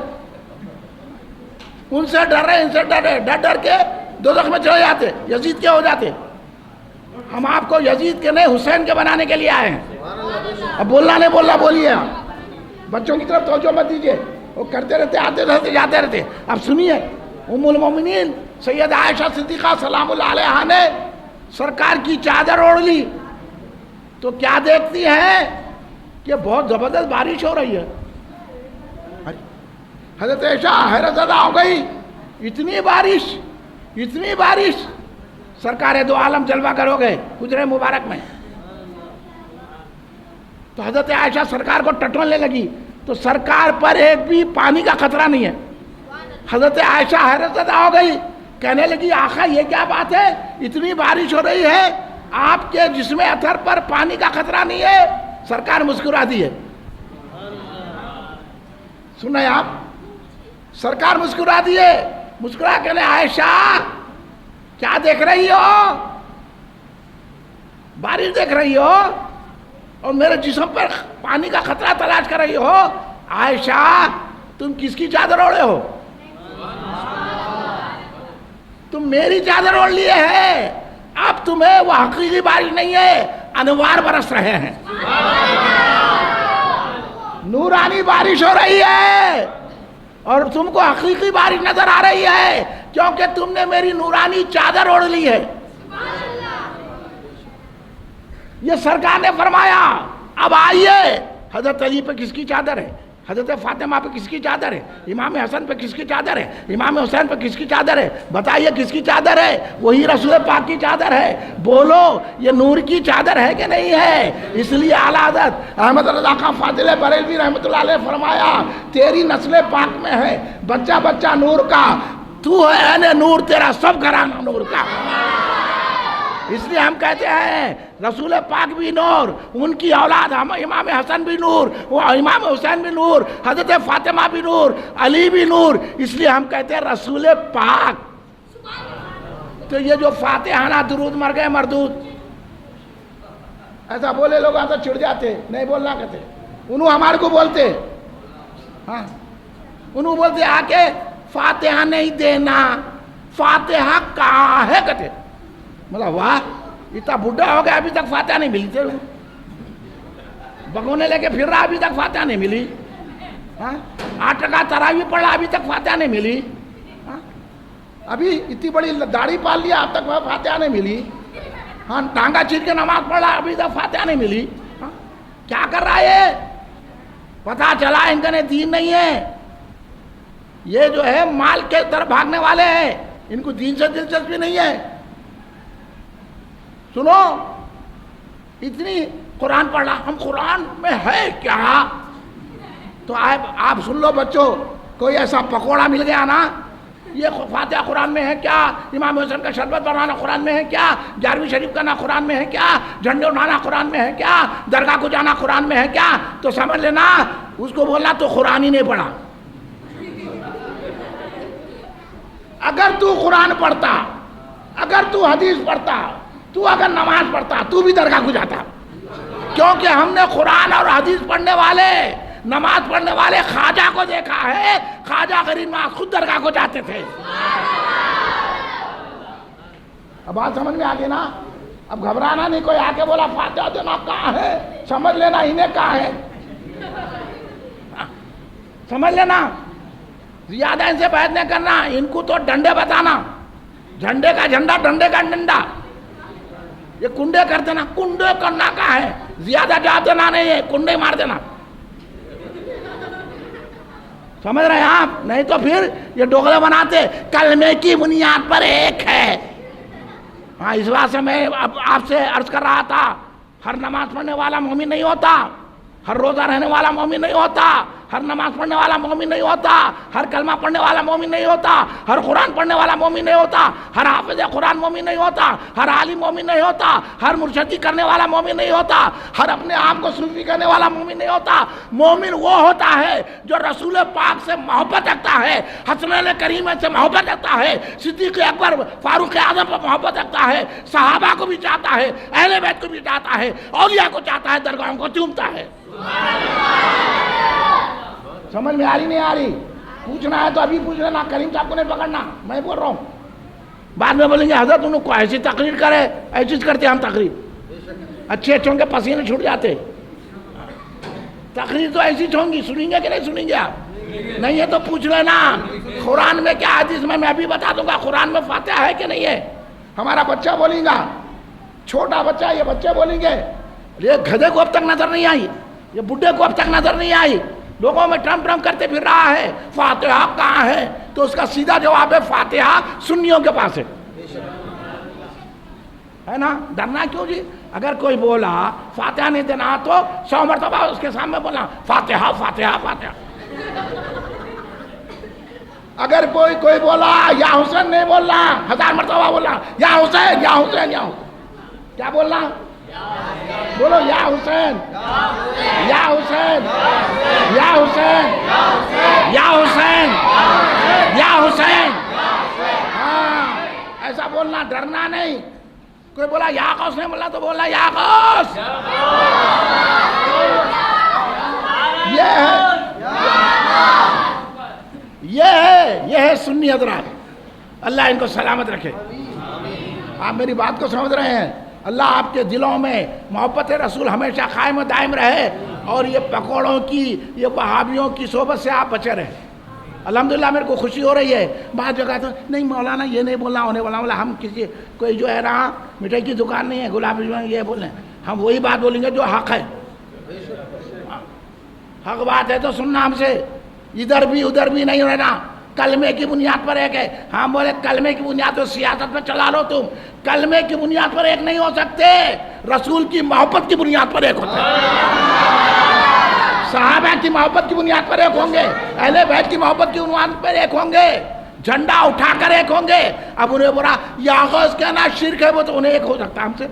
ان سے ڈر رہے، ان سے ڈر رہے، ڈر ڈر کے دوزخ میں چلے جاتے، یزید کے ہو جاتے. ہم آپ کو یزید کے نہیں حسین کے بنانے کے لیے آئے ہیں. اب بولنا نہیں بولنا بولیے. آپ بچوں کی طرف توجہ مت دیجیے، وہ کرتے رہتے آتے رہتے جاتے رہتے. اب سنیے، ام المومنین سید عائشہ صدیقہ سلام اللہ علیہا نے سرکار کی چادر اوڑھ لی تو کیا دیکھتی ہیں کہ بہت زبردست بارش ہو رہی ہے. حضرت عائشہ حیرت زدہ ہو گئی، اتنی بارش. سرکار دو عالم جلوہ گر ہو گئے حجرے مبارک میں. تو حضرت عائشہ سرکار کو ٹٹولنے لگی تو سرکار پر ایک بھی پانی کا خطرہ نہیں ہے. حضرت عائشہ حیرت زدہ ہو گئی، کہنے لگی آقا یہ کیا بات ہے، اتنی بارش ہو رہی ہے آپ کے جسم اطہر پر پانی کا خطرہ نہیں ہے. سرکار مسکرا دیے. سنیں آپ، سرکار مسکرا دیے. مسکرا کہنے عائشہ کیا دیکھ رہی ہو، بارش دیکھ رہی ہو اور میرے جسم پر پانی کا خطرہ تلاش کر رہی ہو. عائشہ تم کس کی چادر اوڑھے ہو؟ تم میری چادر اوڑھ لیے ہے. اب تمہیں وہ حقیقی بارش نہیں ہے، انوار برس رہے ہیں، نورانی بارش ہو رہی ہے اور تم کو حقیقی بارش نظر آ رہی ہے کیونکہ تم نے میری نورانی چادر اوڑھ لی ہے. یہ سرکار نے فرمایا. اب آئیے، حضرت علی پہ کس کی چادر ہے، حضرت فاطمہ پہ کس کی چادر ہے، امام حسن پہ کس کی چادر ہے، امام حسین پہ کس کی چادر ہے؟ بتائیے کس کی چادر ہے؟ وہی رسول پاک کی چادر ہے. بولو یہ نور کی چادر ہے کہ نہیں ہے؟ اس لیے اعلیٰ حضرت احمد رضا خان فاضل بریلوی رحمۃ اللہ علیہ فرمایا تیری نسل پاک میں ہے بچہ بچہ نور کا، تو ہے اہل نور، تیرا سب گھرانہ نور کا. اس لیے ہم کہتے ہیں رسول پاک بھی نور، ان کی اولاد امام حسن بھی نور، امام حسین بھی نور، حضرت فاطمہ بھی نور، علی بھی نور. اس لیے ہم کہتے ہیں رسول پاک. تو یہ جو فاتحانہ درود مر گئے مردود، ایسا بولے لوگ آتا چھڑ جاتے، نہیں بولنا کہتے. انہوں ہمارے کو بولتے، ہاں انہوں بولتے آ کے فاتحہ نہیں دینا، فاتحہ کہاں ہے کہتے. مطلب واہ اتنا بڈھا ہو گیا ابھی تک فاتحہ نہیں ملی تھے، بگونے لے کے پھر رہا ابھی تک فاتحہ نہیں ملی. 8 رکعت تراویح پڑھ رہا ابھی تک فاتحہ نہیں ملی. ابھی اتنی بڑی داڑھی پال لیا اب تک فاتحہ نہیں ملی. ہاں ٹانگا چیر کے نماز پڑھ رہا ابھی تک فاتحہ نہیں ملی. کیا کر رہا ہے؟ پتہ چلا ان کا دین نہیں ہے. یہ جو ہے مال کے طرف بھاگنے والے ہیں، ان کو دین سے دلچسپی نہیں ہے. سنو، اتنی قرآن پڑھ رہا، ہم قرآن میں ہے کیا؟ تو آپ سن لو بچوں، کوئی ایسا پکوڑا مل گیا نا، یہ فاتحہ قرآن میں ہے کیا؟ امام حسین کا شربت بنانا قرآن میں ہے کیا؟ 11ویں شریف کرنا قرآن میں ہے کیا؟ جھنڈے اٹھانا قرآن میں ہے کیا؟ درگاہ کو جانا قرآن میں ہے کیا؟ تو سمجھ لینا اس کو بولنا تو قرآن ہی نہیں پڑھا. اگر تو قرآن پڑھتا، اگر تو حدیث پڑھتا، تو اگر نماز پڑھتا، تو بھی درگاہ کو جاتا. کیونکہ ہم نے قرآن اور حدیث پڑھنے والے، نماز پڑھنے والے خواجہ کو دیکھا ہے. خواجہ غریب نواز خود درگاہ کو جاتے تھے. اب بات سمجھ میں آگے نا؟ اب گھبرانا نہیں. کوئی آ کے بولا فاتحہ دینا کہاں ہے، سمجھ لینا انہیں کہاں ہے، سمجھ لینا. زیادہ ان سے بحث نہیں کرنا، ان کو تو ڈنڈے بتانا، جھنڈے کا جھنڈا ڈنڈے کا ڈنڈا. یہ کنڈے کر دینا، کنڈے کرنا کہاں ہے، زیادہ جواب دینا نہیں ہے، کنڈے مار دینا. سمجھ رہے ہیں آپ؟ نہیں تو پھر یہ ڈوغلے بناتے کلمے کی بنیاد پر ایک ہے. ہاں اس بات سے میں اب آپ سے عرض کر رہا تھا، ہر نماز پڑھنے والا مومن نہیں ہوتا، ہر روزہ رہنے والا مومن نہیں ہوتا، ہر نماز پڑھنے والا مومن نہیں ہوتا، ہر کلمہ پڑھنے والا مومن نہیں ہوتا، ہر قرآن پڑھنے والا مومن نہیں ہوتا، ہر حافظ قرآن مومن نہیں ہوتا، ہر عالم مومن نہیں ہوتا، ہر مرشدی کرنے والا مومن نہیں ہوتا، ہر اپنے آپ کو صوفی کرنے والا مومن نہیں ہوتا. مومن وہ ہوتا ہے جو رسول پاک سے محبت رکھتا ہے، حسنین کریم سے محبت رکھتا ہے، صدیق اکبر فاروق اعظم پر محبت رکھتا ہے، صحابہ کو بھی چاہتا ہے، اہل بیت کو بھی چاہتا ہے، اولیاء کو چاہتا ہے، درگاہوں کو چومتا ہے. سمجھ میں آ رہی نہیں آ رہی؟ پوچھنا ہے تو ابھی پوچھ لینا، کریم صاحب کو نہیں پکڑنا، میں بول رہا ہوں. بعد میں بولیں گے حضرت انہوں کو ایسی تقریر کرے، ایسی کرتے ہم تقریر، اچھے اچھوں کے پسینے چھوٹ جاتے. تقریر تو ایسی چھوں گی، سنیں گے کہ نہیں سنیں گے آپ؟ نہیں ہے تو پوچھ لینا قرآن میں کیا حدیث میں ابھی بتا دوں گا قرآن میں فاتحہ ہے کہ نہیں ہے. ہمارا بچہ بولیں گا، چھوٹا بچہ، یہ بچے بولیں گے یہ گدھے کو اب تک نظر نہیں آئی، یہ بڈھے کو اب تک نظر نہیں آئی، لوگوں میں ٹرم ٹرم کرتے پھر رہا ہے، فاتحہ کہاں ہے؟ تو اس کا سیدھا جواب ہے فاتحہ سنیوں کے پاس ہے نا. ڈرنا کیوں جی؟ اگر کوئی بولا فاتحہ نہیں دینا تو 100 مرتبہ اس کے سامنے بولا فاتحہ فاتحہ فاتحہ. اگر کوئی بولا یا حسین نہیں بولنا، 1000 مرتبہ بولنا یا حسین یا حسین یا حسین. کیا بولنا؟ بولو یا حسین یا حسین یا حسین یا حسین یا حسین. ہاں ایسا بولنا، ڈرنا نہیں. کوئی بولا یا غوث نہیں بولنا تو بولنا یا غوث. یہ ہے سنی حضرات. اللہ ان کو سلامت رکھے. آپ میری بات کو سمجھ رہے ہیں؟ اللہ آپ کے دلوں میں محبت رسول ہمیشہ قائم و دائم رہے، اور یہ پکوڑوں کی، یہ وہابیوں کی صحبت سے آپ بچے رہے. الحمدللہ میرے کو خوشی ہو رہی ہے. بعض جگہ تو نہیں مولانا یہ نہیں بولنا ہونے والا، ہم کسی کوئی جو ہے رہا مٹھائی کی دکان نہیں ہے، گلاب یہ بولیں، ہم وہی بات بولیں گے جو حق ہے. حق بات ہے تو سننا ہم سے، ادھر بھی ادھر بھی نہیں رہنا. کلمے کی بنیاد پر ایک ہے. ہم بولے کلمے کی بنیاد پر سیاست میں چلا لو تم. کلمے کی بنیاد پر ایک نہیں ہو سکتے، رسول کی محبت کی بنیاد پر ایک ہوتے ہیں. صحابہ کی محبت کی بنیاد پر ایک ہوں گے، اہل بیت کی محبت کی بنیاد پر ایک ہوں گے، جھنڈا اٹھا کر ایک ہوں گے. اب انہیں بولا یا غوث کہنا شرک ہے، وہ تو انہیں ایک ہو سکتا ہم سے.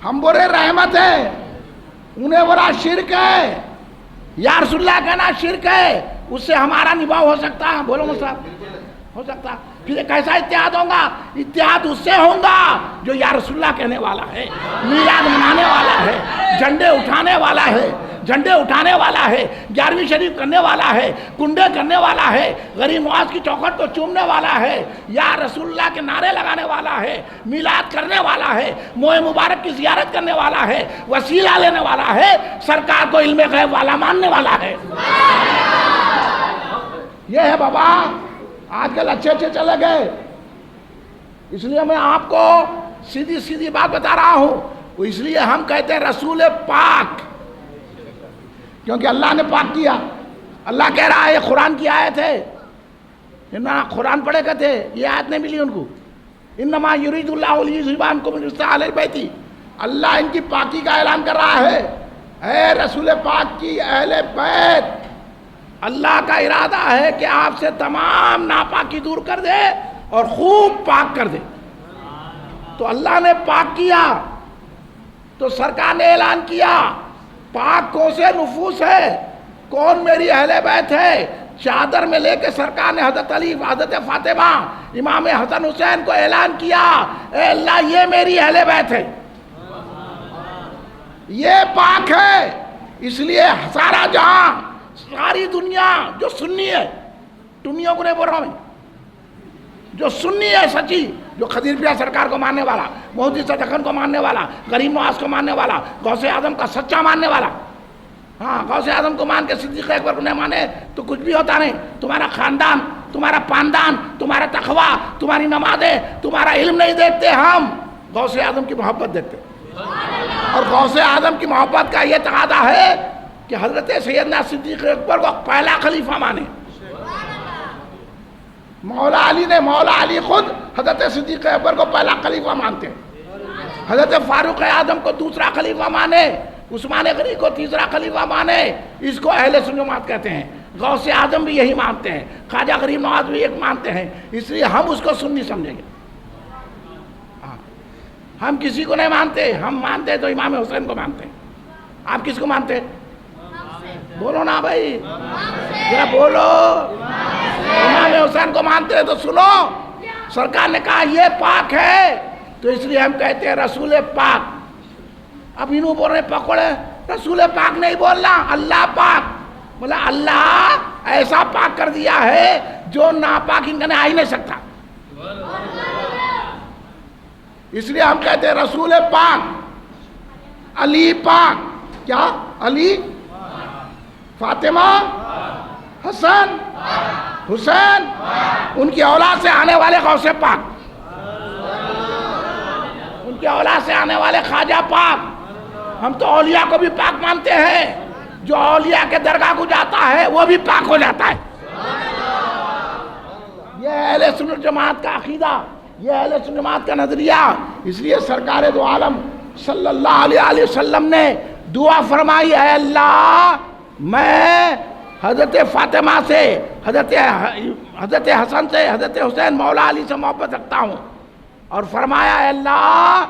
ہم بولے رحمت ہے، انہیں بولا شرک ہے. یا رسول اللہ کہنا شرک ہے، اس سے ہمارا نبھاؤ ہو سکتا ہے. بولو مصعب، ہو سکتا. پھر کیسا اتحاد ہوگا؟ اتحاد اس سے ہوگا جو یا رسول اللہ کہنے والا ہے، میلاد منانے والا ہے، جھنڈے اٹھانے والا ہے، جھنڈے اٹھانے والا ہے، 11ویں شریف کرنے والا ہے، کنڈے کرنے والا ہے، غریب نواز کی چوکھٹ کو چومنے والا ہے، یا رسول اللہ کے نعرے لگانے والا ہے، میلاد کرنے والا ہے، موئے مبارک کی زیارت کرنے والا ہے، وسیلہ لینے والا ہے، سرکار کو علم غیب والا ماننے والا ہے. یہ ہے بابا. آج کل اچھے چلے گئے، اس لیے میں آپ کو سیدھی بات بتا رہا ہوں. اس لیے ہم کہتے ہیں رسول پاک، کیونکہ اللہ نے پاک کیا. اللہ کہہ رہا ہے، یہ قرآن کی آیت ہے. قرآن پڑھے گئے تھے، یہ آیت نہیں ملی ان کو. انما یرید اللہ لیذھب عنکم الرجس اہل البیت. اللہ ان کی پاکی کا اعلان کر رہا ہے. اے رسول پاک کی اہل بیت، اللہ کا ارادہ ہے کہ آپ سے تمام ناپاکی دور کر دے اور خوب پاک کر دے. تو اللہ نے پاک کیا تو سرکار نے اعلان کیا پاک کون سے نفوس ہے، کون میری اہل بیت ہے. چادر میں لے کے سرکار نے حضرت علی، حضرت فاطمہ، امام حسن حسین کو اعلان کیا، اے اللہ یہ میری اہل بیت ہے، یہ پاک ہے. اس لیے سارا جہاں، ساری دنیا جو سنی ہے، دنیا کو نہیں بول رہا میں، جو سنی ہے سچی، جو خدیر پیا سرکار کو ماننے والا، مہدی صدقن کو ماننے والا، غریب نواز کو ماننے والا، غوث اعظم کا سچا ماننے والا. ہاں غوث اعظم کو مان کے صدیق اکبر کو نہیں مانے تو کچھ بھی ہوتا نہیں. تمہارا خاندان، تمہارا پاندان، تمہارا تقویٰ، تمہاری نمازیں، تمہارا علم نہیں دیکھتے، ہم غوث اعظم کی محبت دیکھتے. اور غوث اعظم کی محبت کا یہ تقاضا ہے کہ حضرت سیدنا صدیق اکبر کو پہلا خلیفہ مانے. مولا علی خود حضرت صدیق اکبر کو پہلا خلیفہ مانتے ہیں. حضرت فاروق اعظم کو دوسرا خلیفہ مانے، عثمان غنی کو تیسرا خلیفہ مانے. اس کو اہل سنت جماعت کہتے ہیں. غوث اعظم بھی یہی مانتے ہیں، خواجہ غریب نواز بھی ایک مانتے ہیں. اس لیے ہم اس کو سنی سمجھیں گے. ہم کسی کو نہیں مانتے، ہم مانتے تو امام حسین کو مانتے ہیں. آپ کس کو مانتے؟ بولو نا بھائی، ذرا بولو. امام حسین کو مانتے ہیں تو سنو، سرکار نے کہا یہ پاک ہے، تو اس لیے ہم کہتے ہیں رسول پاک. اب انہوں بول رہے پکوڑے، رسول پاک نہیں بولنا، اللہ پاک. بولا اللہ ایسا پاک کر دیا ہے جو ناپاک ان کا آ ہی نہیں سکتا. اس لیے ہم کہتے ہیں رسول پاک، علی پاک، کیا علی، فاطمہ، حسن، حسین، ان کی اولاد سے آنے والے غوث پاک، ان کی اولاد سے آنے والے خواجہ پاک. ہم تو اولیاء کو بھی پاک مانتے ہیں. جو اولیاء کے درگاہ کو جاتا ہے وہ بھی پاک ہو جاتا ہے. یہ اہل سنت جماعت کا عقیدہ، یہ اہل سنت جماعت کا نظریہ. اس لیے سرکار دو عالم صلی اللہ علیہ وسلم نے دعا فرمائی، اے اللہ میں حضرت فاطمہ سے، حضرت حسن سے، حضرت حسین مولا علی سے محبت رکھتا ہوں. اور فرمایا اے اللہ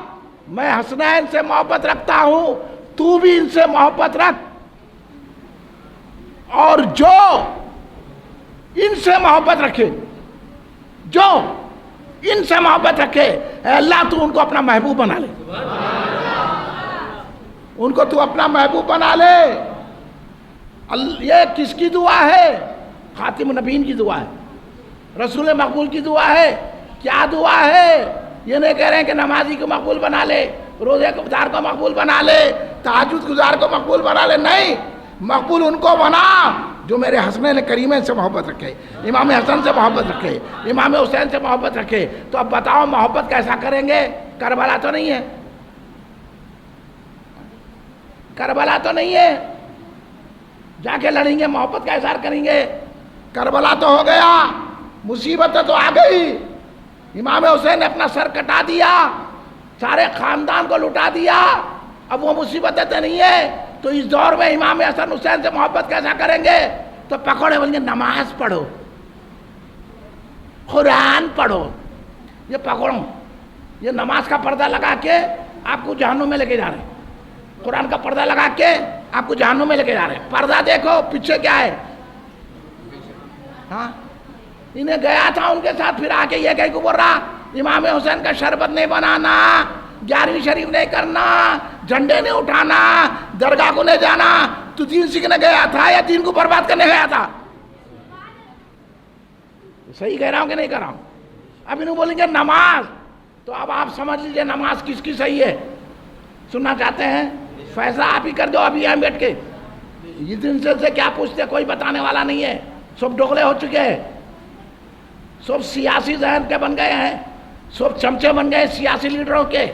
میں حسنین سے محبت رکھتا ہوں، تو بھی ان سے محبت رکھ. اور جو ان سے محبت رکھے، جو ان سے محبت رکھے، اے اللہ تو ان کو اپنا محبوب بنا لے، ان کو تو اپنا محبوب بنا لے. یہ کس کی دعا ہے؟ خاتم النبیین کی دعا ہے، رسول مقبول کی دعا ہے. کیا دعا ہے؟ یہ نہیں کہہ رہے ہیں کہ نمازی کو مقبول بنا لے، روزے گزار کو مقبول بنا لے، تہجد گزار کو مقبول بنا لے. نہیں، مقبول ان کو بنا جو میرے حسنین کریمین سے محبت رکھے، امام حسن سے محبت رکھے، امام حسین سے محبت رکھے. تو اب بتاؤ محبت کیسا کریں گے؟ کربلا تو نہیں ہے، کربلا تو نہیں ہے. جا کے لڑیں گے، محبت کا اظہار کریں گے. کربلا تو ہو گیا، مصیبت تو آ گئی. امام حسین نے اپنا سر کٹا دیا، سارے خاندان کو لٹا دیا. اب وہ مصیبتیں تو نہیں ہے. تو اس دور میں امام حسن حسین سے محبت کیسا کریں گے؟ تو پکوڑے بولیں گے نماز پڑھو، قرآن پڑھو. یہ پکوڑوں، یہ نماز کا پردہ لگا کے آپ کو جہنم میں لے کے جا رہے ہیں، قرآن کا پردہ لگا کے آپ کو جہنم میں لے کے جا رہے ہیں. پردہ دیکھو پیچھے کیا ہے. ہاں انہیں گیا تھا ان کے ساتھ، پھر آ کے یہ کہیں کو بول رہا امام حسین کا شربت نہیں بنانا، 11ویں شریف نہیں کرنا، جھنڈے نہیں اٹھانا، درگاہ کو نہیں جانا. تو دین سیکھنے گیا تھا یا دین کو برباد کرنے گیا تھا؟ صحیح کہہ رہا ہوں کہ نہیں کہہ رہا ہوں؟ اب انہوں بولیں گے نماز. تو اب آپ سمجھ لیجئے نماز کس کی صحیح ہے. سننا چاہتے ہیں؟ فیصلہ آپ ہی کر دو ابھی یہاں بیٹھ کے. یہ دن سے کیا پوچھتے، کوئی بتانے والا نہیں ہے. سب ڈوغلے ہو چکے ہیں، سب سیاسی ذہن کے بن گئے ہیں، سب چمچے بن گئے سیاسی لیڈروں کے.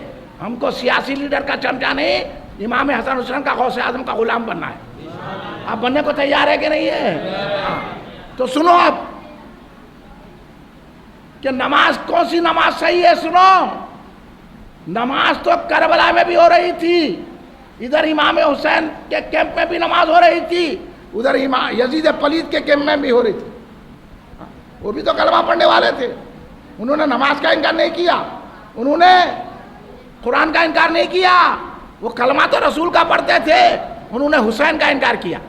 ہم کو سیاسی لیڈر کا چمچہ نہیں، امام حسن حسین کا غوث اعظم کا غلام بننا ہے. آپ بننے کو تیار ہے کہ نہیں ہے؟ تو سنو اب کہ نماز کون سی نماز صحیح ہے. سنو، نماز تو کربلا میں بھی ہو رہی تھی، ادھر امام حسین کے کیمپ میں بھی نماز ہو رہی تھی، ادھر یزید پلید کے کیمپ میں بھی ہو رہی تھی. وہ بھی تو کلمہ پڑھنے والے تھے، انہوں نے نماز کا انکار نہیں کیا، انہوں نے قرآن کا انکار نہیں کیا. وہ کلمہ تو رسول کا پڑھتے تھے، انہوں نے حسین کا انکار کیا.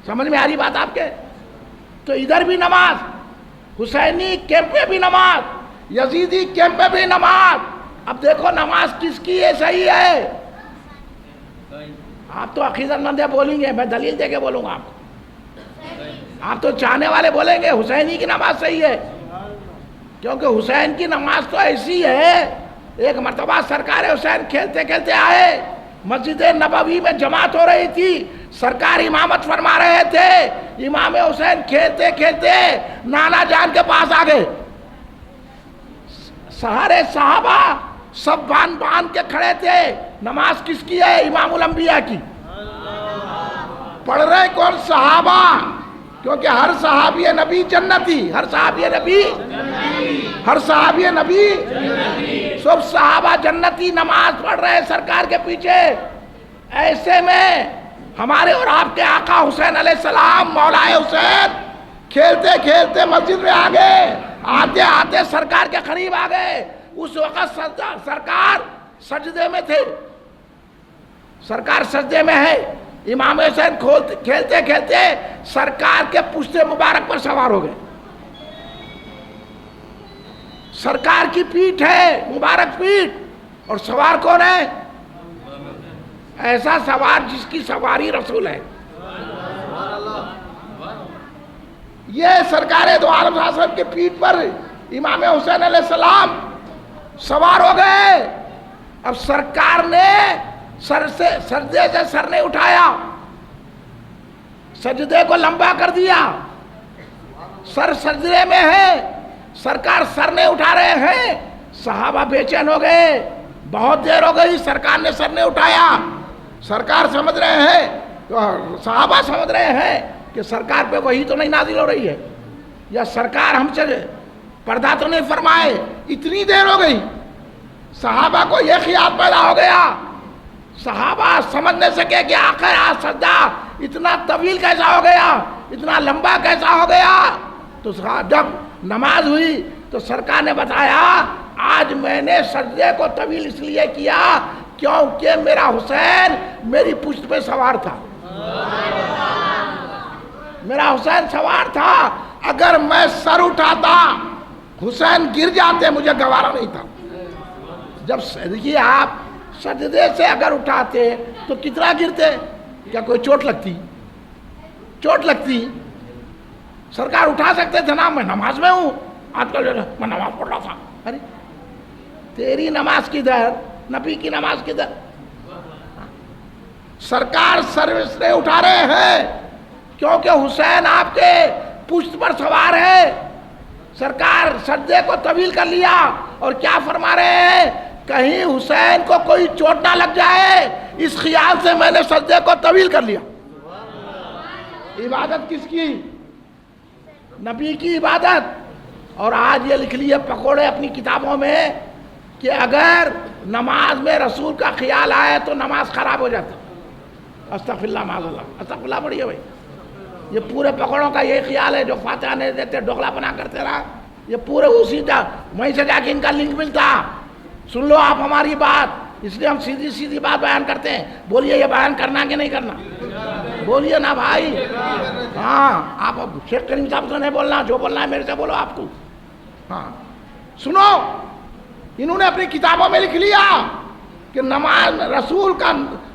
سمجھ میں آ رہی بات آپ کے؟ تو ادھر بھی نماز، حسینی کیمپ میں بھی نماز، یزیدی کیمپ میں بھی نماز. اب دیکھو نماز کس کی ہے صحیح ہے. آپ تو عقیدت مند بولیں گے، میں دلیل دے کے بولوں گا. آپ تو چاہنے والے بولیں گے حسینی کی نماز صحیح ہے، کیونکہ حسین کی نماز تو ایسی ہے. ایک مرتبہ سرکار حسین کھیلتے کھیلتے آئے، مسجد نبوی میں جماعت ہو رہی تھی، سرکار امامت فرما رہے تھے. امام حسین کھیلتے کھیلتے نانا جان کے پاس آ گئے. سارے صحابہ سب باندھ کے کھڑے تھے. نماز کس کی ہے؟ امام الانبیاء کی. پڑھ رہے کون؟ صحابہ. کیونکہ ہر صحابی نبی جنتی، ہر صحابی نبی، ہر صحابی نبی، سب صحابہ جنتی نماز پڑھ رہے سرکار کے پیچھے. ایسے میں ہمارے اور آپ کے آقا حسین علیہ السلام، مولا حسین کھیلتے کھیلتے مسجد میں آ گئے. آتے آتے سرکار کے قریب آ گئے. اس وقت سرکار سجدے میں تھے، سرکار سجدے میں ہے. امام حسین کھیلتے کھیلتے سرکار کے پشت مبارک پر سوار ہو گئے. سرکار کی پیٹھ ہے، مبارک پیٹھ، اور سوار کون ہے؟ ایسا سوار جس کی سواری رسول ہے. یہ سرکار دو عالم صلی اللہ علیہ وسلم کے پیٹھ پر امام حسین علیہ السلام سوار ہو گئے. اب سرکار نے سجدے سے سر نے اٹھایا, سجدے کو لمبا کر دیا, سر سجدے میں ہے, سرکار سر نے اٹھا رہے ہیں. صحابہ بے چین ہو گئے, بہت دیر ہو گئی, سرکار نے سر نے اٹھایا. سرکار سمجھ رہے ہیں, صحابہ سمجھ رہے ہیں کہ سرکار پہ وحی تو نہیں نازل ہو رہی ہے, یا سرکار ہم سے پردہ تو نہیں فرمائے. اتنی دیر ہو گئی, صحابہ کو یہ خیال پیدا ہو گیا. صحابہ سمجھ نہیں سکے کہ آخر آج سجدہ اتنا طویل کیسا ہو گیا, اتنا لمبا کیسا ہو گیا. تو جب نماز ہوئی تو سرکار نے بتایا, آج میں نے سجدے کو طویل اس لیے کیا کیونکہ میرا حسین میری پشت پہ سوار تھا. میرا حسین سوار تھا, اگر میں سر اٹھاتا حسین گر جاتے, مجھے گوارا نہیں تھا. جب دیکھیے آپ سجدے سے اگر اٹھاتے تو کتنا گرتے, کیا کوئی چوٹ لگتی؟ چوٹ لگتی. سرکار اٹھا سکتے تھے نا, میں نماز میں ہوں, آج کل میں نماز پڑھ رہا تھا. ارے تیری نماز کدھر, نبی کی نماز کدھر؟ سرکار سر سے اٹھا رہے ہیں کیونکہ حسین آپ کے پشت پر سوار ہے. سرکار سجدے کو طویل کر لیا اور کیا فرما رہے ہیں, کہیں حسین کو کوئی چوٹ نہ لگ جائے, اس خیال سے میں نے سجدے کو طویل کر لیا. عبادت کس کی؟ نبی کی عبادت. اور آج یہ لکھ لیے پکوڑے اپنی کتابوں میں کہ اگر نماز میں رسول کا خیال آئے تو نماز خراب ہو جاتا. استغفر اللہ معاذ اللہ, استغفر اللہ پڑھیے بھائی. یہ پورے پکوڑوں کا یہی خیال ہے جو فاتحہ نہیں دیتے, ڈوکلا بنا کرتے رہا. یہ پورے اسی وہیں سے جا کے ان کا لنک ملتا. سن لو آپ ہماری بات, اس لیے ہم سیدھی سیدھی بات بیان کرتے ہیں. بولیے یہ بیان کرنا کہ نہیں کرنا, بولیے نا بھائی. ہاں آپ شیخ کریم صاحب سے نہیں بولنا, جو بولنا ہے میرے سے بولو آپ کو. ہاں سنو, انہوں نے اپنی کتابوں میں لکھ لیا کہ نماز رسول کا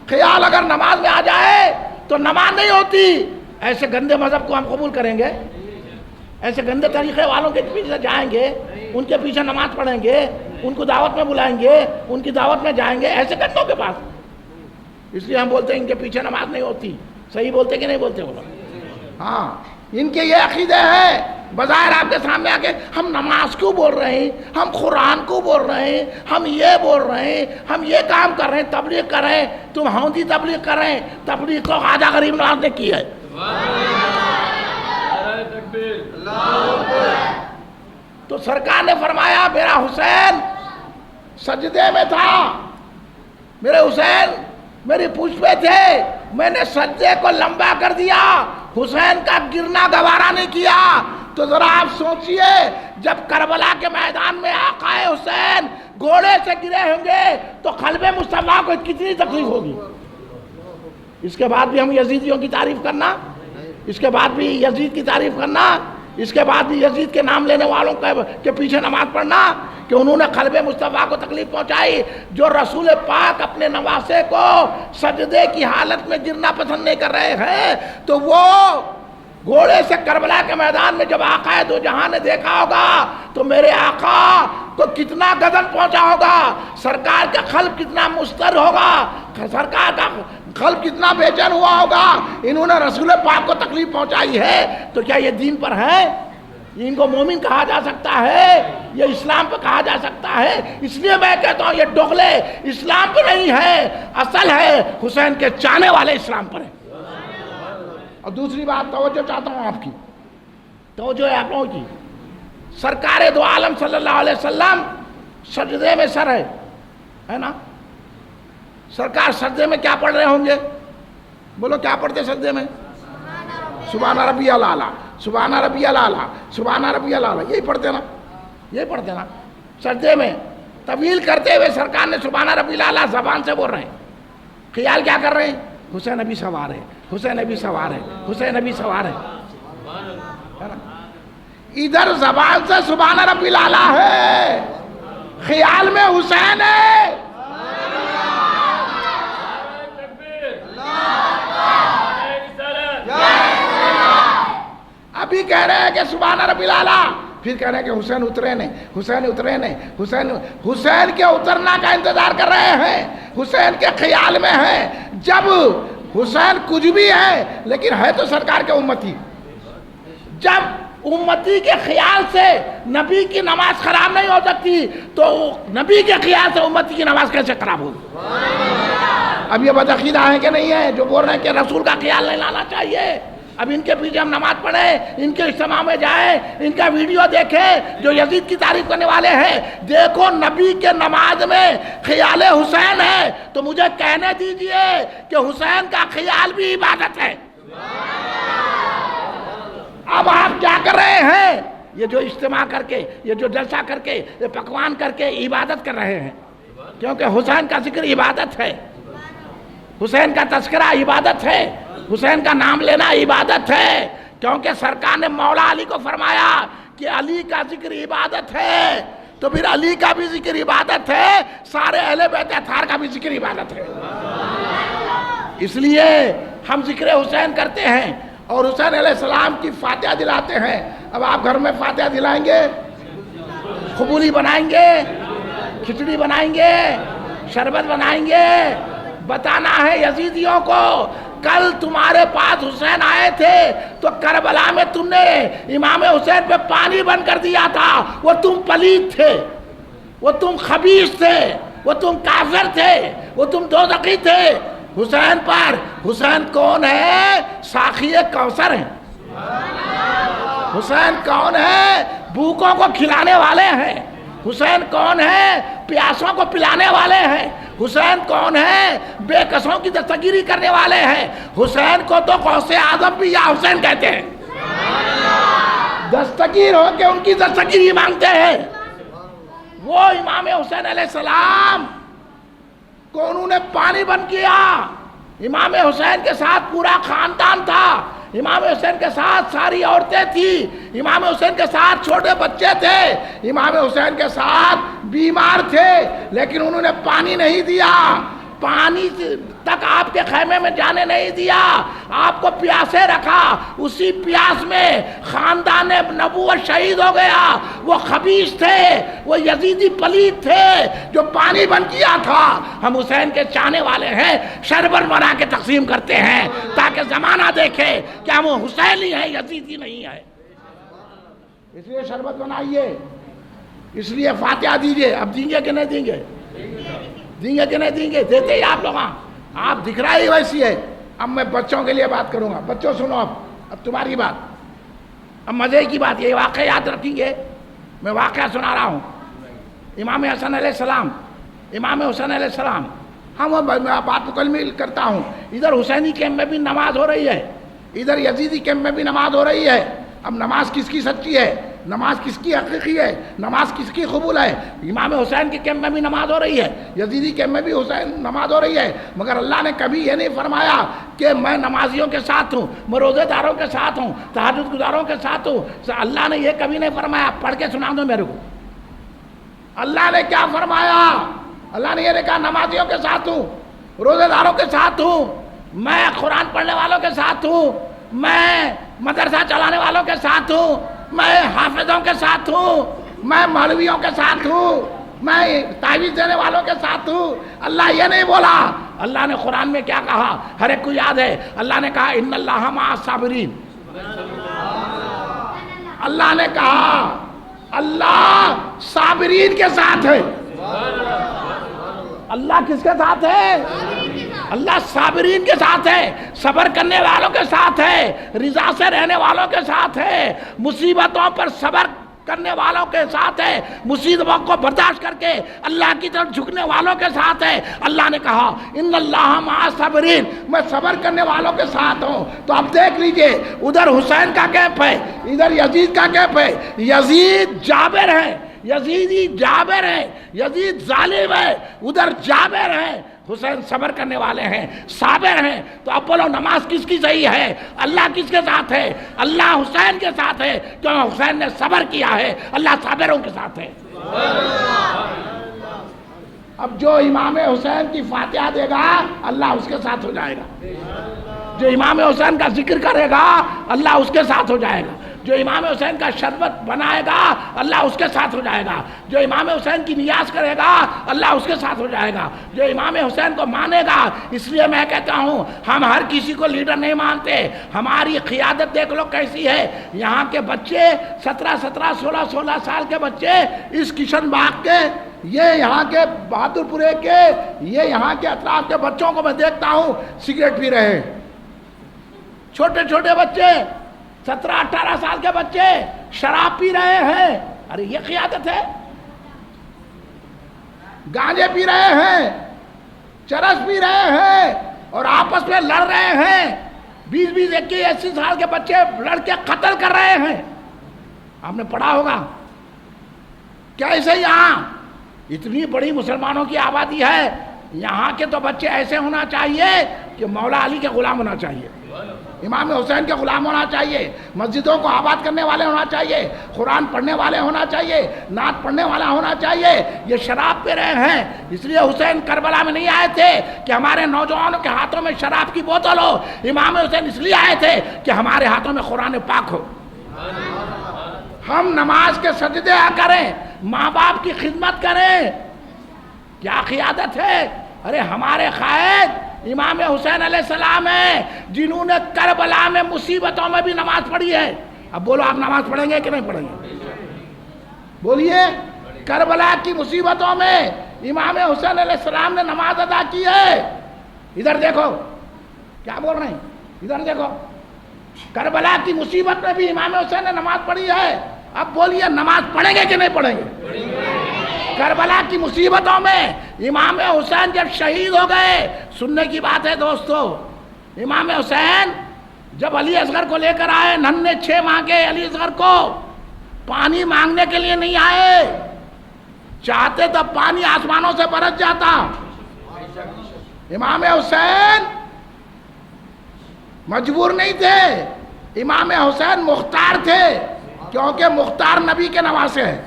خیال اگر نماز میں آ جائے تو نماز نہیں ہوتی. ایسے گندے مذہب کو ہم قبول کریں گے؟ ایسے گندے طریقے والوں کے پیچھے جائیں گے, ان کے پیچھے نماز پڑھیں گے, ان کو دعوت میں بلائیں گے, ان کی دعوت میں جائیں گے ایسے گندوں کے پاس؟ اس لیے ہم بولتے ہیں ان کے پیچھے نماز نہیں ہوتی. صحیح بولتے کہ نہیں بولتے وہ لوگ؟ ہاں ان کے یہ عقیدے ہیں. بظاہر آپ کے سامنے آ کے ہم نماز کیوں بول رہے ہیں, ہم قرآن کو بول رہے ہیں, ہم یہ بول رہے ہیں, ہم یہ کام کر رہے ہیں, تبلیغ کر رہے ہیں. تم ہاؤندی تبلیغ کر رہے ہیں, تبلیغ تو خواجہ غریب نواز نے کی ہے. تو سرکار نے فرمایا میرا حسین سجدے میں تھا, میرے حسین میری پشت پہ تھے, میں نے سجدے کو لمبا کر دیا, حسین کا گرنا گوارا نہیں کیا. تو ذرا آپ سوچئے, جب کربلا کے میدان میں آقا حسین گھوڑے سے گرے ہوں گے تو قلب مصطفیٰ کو کتنی تکلیف ہوگی. اس کے بعد بھی ہم یزیدیوں کی تعریف کرنا, اس کے بعد بھی یزید کی تعریف کرنا, اس کے بعد بھی یزید کے نام لینے والوں کے پیچھے نماز پڑھنا کہ انہوں نے قلب مصطفیٰ کو تکلیف پہنچائی. جو رسول پاک اپنے نواسے کو سجدے کی حالت میں گرنا پسند نہیں کر رہے ہیں, تو وہ گھوڑے سے کربلا کے میدان میں جب آقا دو جہاں نے دیکھا ہوگا تو میرے آقا کو کتنا غضب پہنچا ہوگا, سرکار کا قلب کتنا مضطر ہوگا, سرکار کا قلب کتنا بے چین ہوا ہوگا. انہوں نے رسول پاک کو تکلیف پہنچائی ہے تو کیا یہ دین پر ہے؟ ان کو مومن کہا جا سکتا ہے؟ یہ اسلام پہ کہا جا سکتا ہے؟ اس لیے میں کہتا ہوں یہ ڈوغلے اسلام پہ نہیں ہے, اصل ہے حسین کے چاہنے والے اسلام پر ہے. اور دوسری بات توجہ چاہتا ہوں آپ کی, توجہ ہے آپ لوگوں کی. سرکار دو عالم صلی اللہ علیہ وسلم سجدے میں سر ہے نا, سرکار سجدے میں کیا پڑھ رہے ہوں گے؟ بولو کیا پڑھتے سجدے میں؟ سبحان ربی الاعلیٰ, سبحان ربی الاعلیٰ, سبحان ربی الاعلیٰ, یہی پڑھتے نا, یہی پڑھتے نا. سجدے میں طویل کرتے ہوئے سرکار نے سبحان ربی الاعلیٰ زبان سے بول رہے ہیں. خیال کیا کر رہے ہیں؟ حسین نبی سوار ہے, حسین نبی سوار ہے, حسین نبی سوار ہے. ادھر زبان سے سبحان ربی الاعلیٰ ہے, خیال میں حسین ہے. ابھی کہہ رہے ہیں کہ سبحان ربی الاعلیٰ, پھر کہہ رہے ہیں کہ حسین اترے نہیں، حسین اترے نہیں، حسین کے اترنا کا انتظار کر رہے ہیں، حسین کے خیال میں ہیں۔ جب حسین کچھ بھی ہے لیکن ہے تو سرکار کے امتی، جب امتی کے خیال سے نبی کی نماز خراب نہیں ہو سکتی تو نبی کے خیال سے امتی کی نماز کیسے خراب ہوگی؟ اب یہ بدعقیدہ ہیں کہ نہیں ہے جو بول رہے ہیں کہ رسول کا خیال نہیں لانا چاہیے؟ اب ان کے پیچھے ہم نماز پڑھیں، ان کے اجتماع میں جائیں، ان کا ویڈیو دیکھیں جو یزید کی تعریف کرنے والے ہیں۔ دیکھو نبی کے نماز میں خیال حسین ہے تو مجھے کہنے دیجئے کہ حسین کا خیال بھی عبادت ہے۔ اب آپ کیا کر رہے ہیں؟ یہ جو اجتماع کر کے، یہ جو جلسہ کر کے، یہ پکوان کر کے عبادت کر رہے ہیں، کیونکہ حسین کا ذکر عبادت ہے، حسین کا تذکرہ عبادت ہے، حسین کا نام لینا عبادت ہے، کیونکہ سرکار نے مولا علی کو فرمایا کہ علی کا ذکر عبادت ہے، تو پھر علی کا بھی ذکر عبادت ہے، سارے اہل بیت اطہار کا بھی ذکر عبادت ہے۔ اس لیے ہم ذکر حسین کرتے ہیں اور حسین علیہ السلام کی فاتحہ دلاتے ہیں۔ اب آپ گھر میں فاتحہ دلائیں گے، قبولی بنائیں گے، کھچڑی بنائیں گے، شربت بنائیں گے، بتانا ہے یزیدیوں کو کل تمہارے پاس حسین آئے تھے تو کربلا میں تم نے امام حسین پہ پانی بند کر دیا تھا، وہ تم پلید تھے، وہ تم خبیث تھے، وہ تم کافر تھے، وہ تم دوزخی تھے۔ حسین پر، حسین کون ہے؟ ساقی کوثر ہیں۔ حسین کون ہے؟ بھوکوں کو کھلانے والے ہیں۔ حسین کون ہے؟ پیاسوں کو پلانے والے ہیں۔ حسین کون ہے؟ بے کسوں کی دستگیری کرنے والے ہیں۔ حسین کو تو غوث اعظم بھی یا حسین کہتے ہیں، دستگیر ہو کے ان کی دستگیری مانگتے ہیں۔ وہ امام حسین علیہ السلام کو انہوں نے پانی بند کیا۔ امام حسین کے ساتھ پورا خاندان تھا، امام حسین کے ساتھ ساری عورتیں تھیں، امام حسین کے ساتھ چھوٹے بچے تھے، امام حسین کے ساتھ بیمار تھے، لیکن انہوں نے پانی نہیں دیا، پانی تک آپ کے خیمے میں جانے نہیں دیا، آپ کو پیاسے رکھا۔ اسی پیاس میں خاندان نبوت شہید ہو گیا۔ وہ خبیث تھے، وہ یزیدی پلید تھے جو پانی بند کیا تھا۔ ہم حسین کے چاہنے والے ہیں، شربت بنا کے تقسیم کرتے ہیں تاکہ زمانہ دیکھے کہ ہم حسینی ہیں، یزیدی نہیں ہے۔ اس لیے شربت بنائیے، اس لیے فاتحہ دیجئے۔ اب دیں گے کہ نہیں دیں گے؟ دیں گے کہ نہیں دیں گے؟ دیتے ہی آپ لوگ، آپ دکھ رہا ہی ویسی ہے۔ اب میں بچوں کے لیے بات کروں گا۔ بچوں سنو، اب تمہاری بات، اب مزے کی بات، یہ واقعہ یاد رکھیں گے، میں واقعہ سنا رہا ہوں۔ امام حسن علیہ السلام، امام حسین علیہ السلام، میں بات مکمل کرتا ہوں۔ ادھر حسینی کیمپ میں بھی نماز ہو رہی ہے، ادھر یزیدی کیمپ میں بھی نماز ہو رہی ہے۔ اب نماز کس کی سچی ہے؟ نماز کس کی حقیقی ہے؟ نماز کس کی قبول ہے؟ امام حسین کے کیمپ میں بھی نماز ہو رہی ہے، یزیدی کیمپ میں بھی حسین نماز ہو رہی ہے، مگر اللہ نے کبھی یہ نہیں فرمایا کہ میں نمازیوں کے ساتھ ہوں، میں روزے داروں کے ساتھ ہوں، تہجد گزاروں کے ساتھ ہوں۔ اللہ نے یہ کبھی نہیں فرمایا۔ پڑھ کے سنا دو میرے کو، اللہ نے کیا فرمایا؟ اللہ نے یہ نہیں کہا نمازیوں کے ساتھ ہوں، روزے داروں کے ساتھ ہوں، میں قرآن پڑھنے والوں کے ساتھ ہوں، میں مدرسہ چلانے والوں کے ساتھ ہوں، میں حافظوں کے ساتھ ہوں، میں مولویوں کے ساتھ ہوں، میں تعویذ دینے والوں کے ساتھ ہوں۔ اللہ یہ نہیں بولا۔ اللہ نے قرآن میں کیا کہا؟ ہر ایک کو یاد ہے، اللہ نے کہا ان اللہ مع الصابرین۔ اللہ نے کہا اللہ صابرین کے ساتھ ہے۔ اللہ کس کے ساتھ ہے؟ اللہ صابرین کے ساتھ ہے، صبر کرنے والوں کے ساتھ ہے، رضا سے رہنے والوں کے ساتھ ہے، مصیبتوں پر صبر کرنے والوں کے ساتھ ہے، مصیبتوں کو برداشت کر کے اللہ کی طرف جھکنے والوں کے ساتھ ہے۔ اللہ نے کہا ان اللہ مع الصابرین، میں صبر کرنے والوں کے ساتھ ہوں۔ تو اب دیکھ لیجئے، ادھر حسین کا کیمپ ہے، ادھر یزید کا کیمپ ہے۔ یزید جابر ہے، یزیدی جابر ہے، یزید ظالم ہے، ادھر جابر ہے، حسین صبر کرنے والے ہیں، صابر ہیں۔ تو اب بولو نماز کس کی صحیح ہے؟ اللہ کس کے ساتھ ہے؟ اللہ حسین کے ساتھ ہے، کیوں حسین نے صبر کیا ہے، اللہ صابروں کے ساتھ ہے۔ اب جو امام حسین کی فاتحہ دے گا اللہ اس کے ساتھ ہو جائے گا، جو امام حسین کا ذکر کرے گا اللہ اس کے ساتھ ہو جائے گا، جو امام حسین کا شربت بنائے گا اللہ اس کے ساتھ ہو جائے گا، جو امام حسین کی نیاز کرے گا اللہ اس کے ساتھ ہو جائے گا، جو امام حسین کو مانے گا۔ اس لیے میں کہتا ہوں ہم ہر کسی کو لیڈر نہیں مانتے، ہماری قیادت دیکھ لو کیسی ہے۔ یہاں کے بچے 17 16 سال کے بچے اس کشن باغ کے، یہ یہاں کے بہادر پورے کے، یہ یہاں کے اطراف کے بچوں کو میں دیکھتا ہوں سگریٹ پی رہے ہیں، چھوٹے چھوٹے بچے 17 18 سال کے بچے شراب پی رہے ہیں۔ ارے یہ قیادت ہے؟ گانجے پی رہے ہیں، چرس پی رہے ہیں اور آپس میں لڑ رہے ہیں، 20 21 80 سال کے بچے لڑ کے قتل کر رہے ہیں۔ آپ نے پڑھا ہوگا کیسے یہاں اتنی بڑی مسلمانوں کی آبادی ہے، یہاں کے تو بچے ایسے ہونا چاہیے کہ مولا علی کے غلام ہونا چاہیے، امام حسین کے غلام ہونا چاہیے، مسجدوں کو آباد کرنے والے ہونا چاہیے، قرآن پڑھنے والے ہونا چاہیے، نعت پڑھنے والا ہونا چاہیے۔ یہ شراب پی رہے ہیں، اس لیے حسین کربلا میں نہیں آئے تھے کہ ہمارے نوجوانوں کے ہاتھوں میں شراب کی بوتل ہو، امام حسین اس لیے آئے تھے کہ ہمارے ہاتھوں میں قرآن پاک ہو، ہم نماز کے سجدے کریں، ماں باپ کی خدمت کریں۔ کیا قیادت ہے؟ ارے ہمارے قائد امام حسین علیہ السلام ہیں جنہوں نے کربلا میں مصیبتوں میں بھی نماز پڑھی ہے۔ اب بولو آپ نماز پڑھیں گے کہ نہیں پڑھیں گے؟ بولیے، کربلا کی مصیبتوں میں امام حسین علیہ السلام نے نماز ادا کی ہے۔ ادھر دیکھو، کیا بول رہے ہیں؟ ادھر دیکھو، کربلا کی مصیبت میں بھی امام حسین نے نماز پڑھی ہے۔ اب بولیے نماز پڑھیں گے کہ نہیں پڑھیں گے؟ کربلا کی مصیبتوں میں امام حسین جب شہید ہو گئے، سننے کی بات ہے دوستو، امام حسین جب علی اصغر کو لے کر آئے، ننھے 6 ماہ کے علی اصغر کو، پانی مانگنے کے لیے نہیں آئے، چاہتے تو پانی آسمانوں سے برس جاتا۔ امام حسین مجبور نہیں تھے، امام حسین مختار تھے، کیونکہ مختار نبی کے نواسے ہیں۔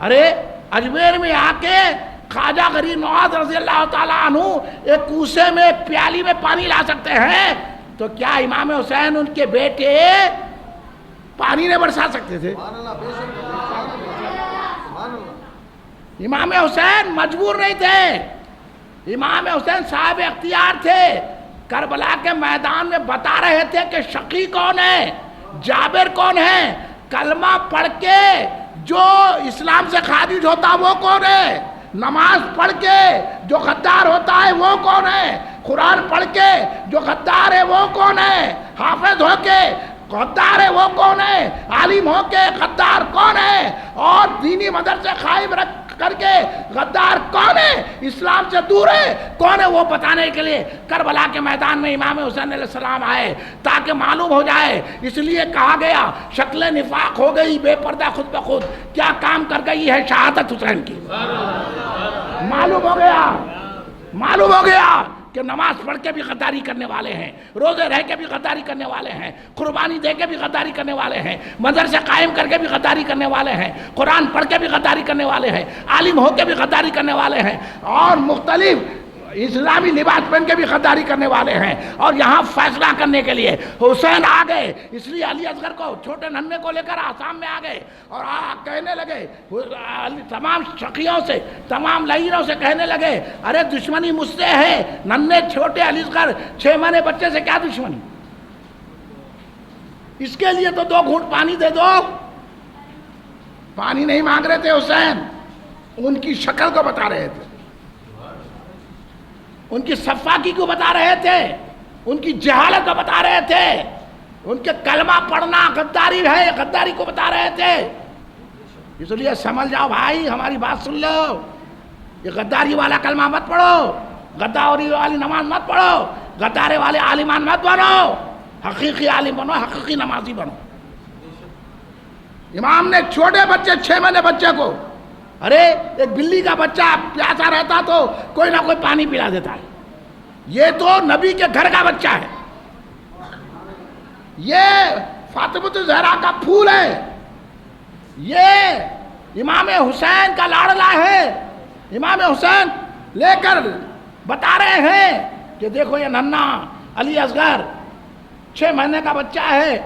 ارے اجمیر میں آ کے خواجہ غریب نواز رضی اللہ تعالیٰ عنہ ایک کوسے میں پیالی میں پانی لا سکتے ہیں، تو کیا امام حسین ان کے بیٹے پانی نہیں برسا سکتے تھے؟ امام حسین مجبور نہیں تھے، امام حسین صاحب اختیار تھے۔ کربلا کے میدان میں بتا رہے تھے کہ شقی کون ہے، جابر کون ہے، کلمہ پڑھ کے جو اسلام سے خارج ہوتا وہ کون ہے، نماز پڑھ کے جو غدار ہوتا ہے وہ کون ہے، قرآن پڑھ کے جو غدار ہے وہ کون ہے، حافظ ہو کے غدار ہے وہ کون ہے، عالم ہو کے غدار کون ہے، اور دینی مدرسے قائم رکھ کر کے غدار کون ہے، اسلام سے دور ہے کون ہے، وہ بتانے کے لیے کربلا کے میدان میں امام حسین علیہ السلام آئے تاکہ معلوم ہو جائے۔ اس لیے کہا گیا شکل نفاق ہو گئی بے پردہ خود بخود، کیا کام کر گئی ہے شہادت حسین کی۔ معلوم ہو گیا کہ نماز پڑھ کے بھی غداری کرنے والے ہیں، روزے رہ کے بھی غداری کرنے والے ہیں، قربانی دے کے بھی غداری کرنے والے ہیں، مدرسے قائم کر کے بھی غداری کرنے والے ہیں، قرآن پڑھ کے بھی غداری کرنے والے ہیں، عالم ہو کے بھی غداری کرنے والے ہیں، اور مختلف اسلامی لباس پہن کے بھی غداری کرنے والے ہیں۔ اور یہاں فیصلہ کرنے کے لیے حسین آ گئے، اس لیے علی اصغر کو چھوٹے ننھے کو لے کر آسام میں آ گئے اور کہنے لگے تمام شقیوں سے، تمام لعینوں سے کہنے لگے ارے دشمنی مجھ سے ہے، ننھے چھوٹے علی اصغر 6 مہینے بچے سے کیا دشمنی، اس کے لیے تو 2 گھونٹ پانی دے دو۔ پانی نہیں مانگ رہے تھے حسین، ان کی شکل کو بتا رہے تھے، ان کی صفاقی کو بتا رہے تھے، ان کی جہالت کو بتا رہے تھے، ان کے کلمہ پڑھنا غداری ہے، غداری کو بتا رہے تھے۔ اس لیے سمجھ جاؤ بھائی، ہماری بات سن لو، یہ غداری والا کلمہ مت پڑھو، غداری والی نماز مت پڑھو، غدارے والے عالمان مت بنو، حقیقی عالم بنو، حقیقی نمازی بنو۔ امام نے چھوٹے بچے 6 مہینے بچے کو، ارے ایک بلی کا بچہ پیاسا رہتا تو کوئی نہ کوئی پانی پلا دیتا ہے، یہ تو نبی کے گھر کا بچہ ہے، یہ فاطمہ الزہرا کا پھول ہے، یہ امام حسین کا لاڑلا ہے، امام حسین لے کر بتا رہے ہیں کہ دیکھو یہ ننھا علی اصغر 6 مہینے کا بچہ ہے،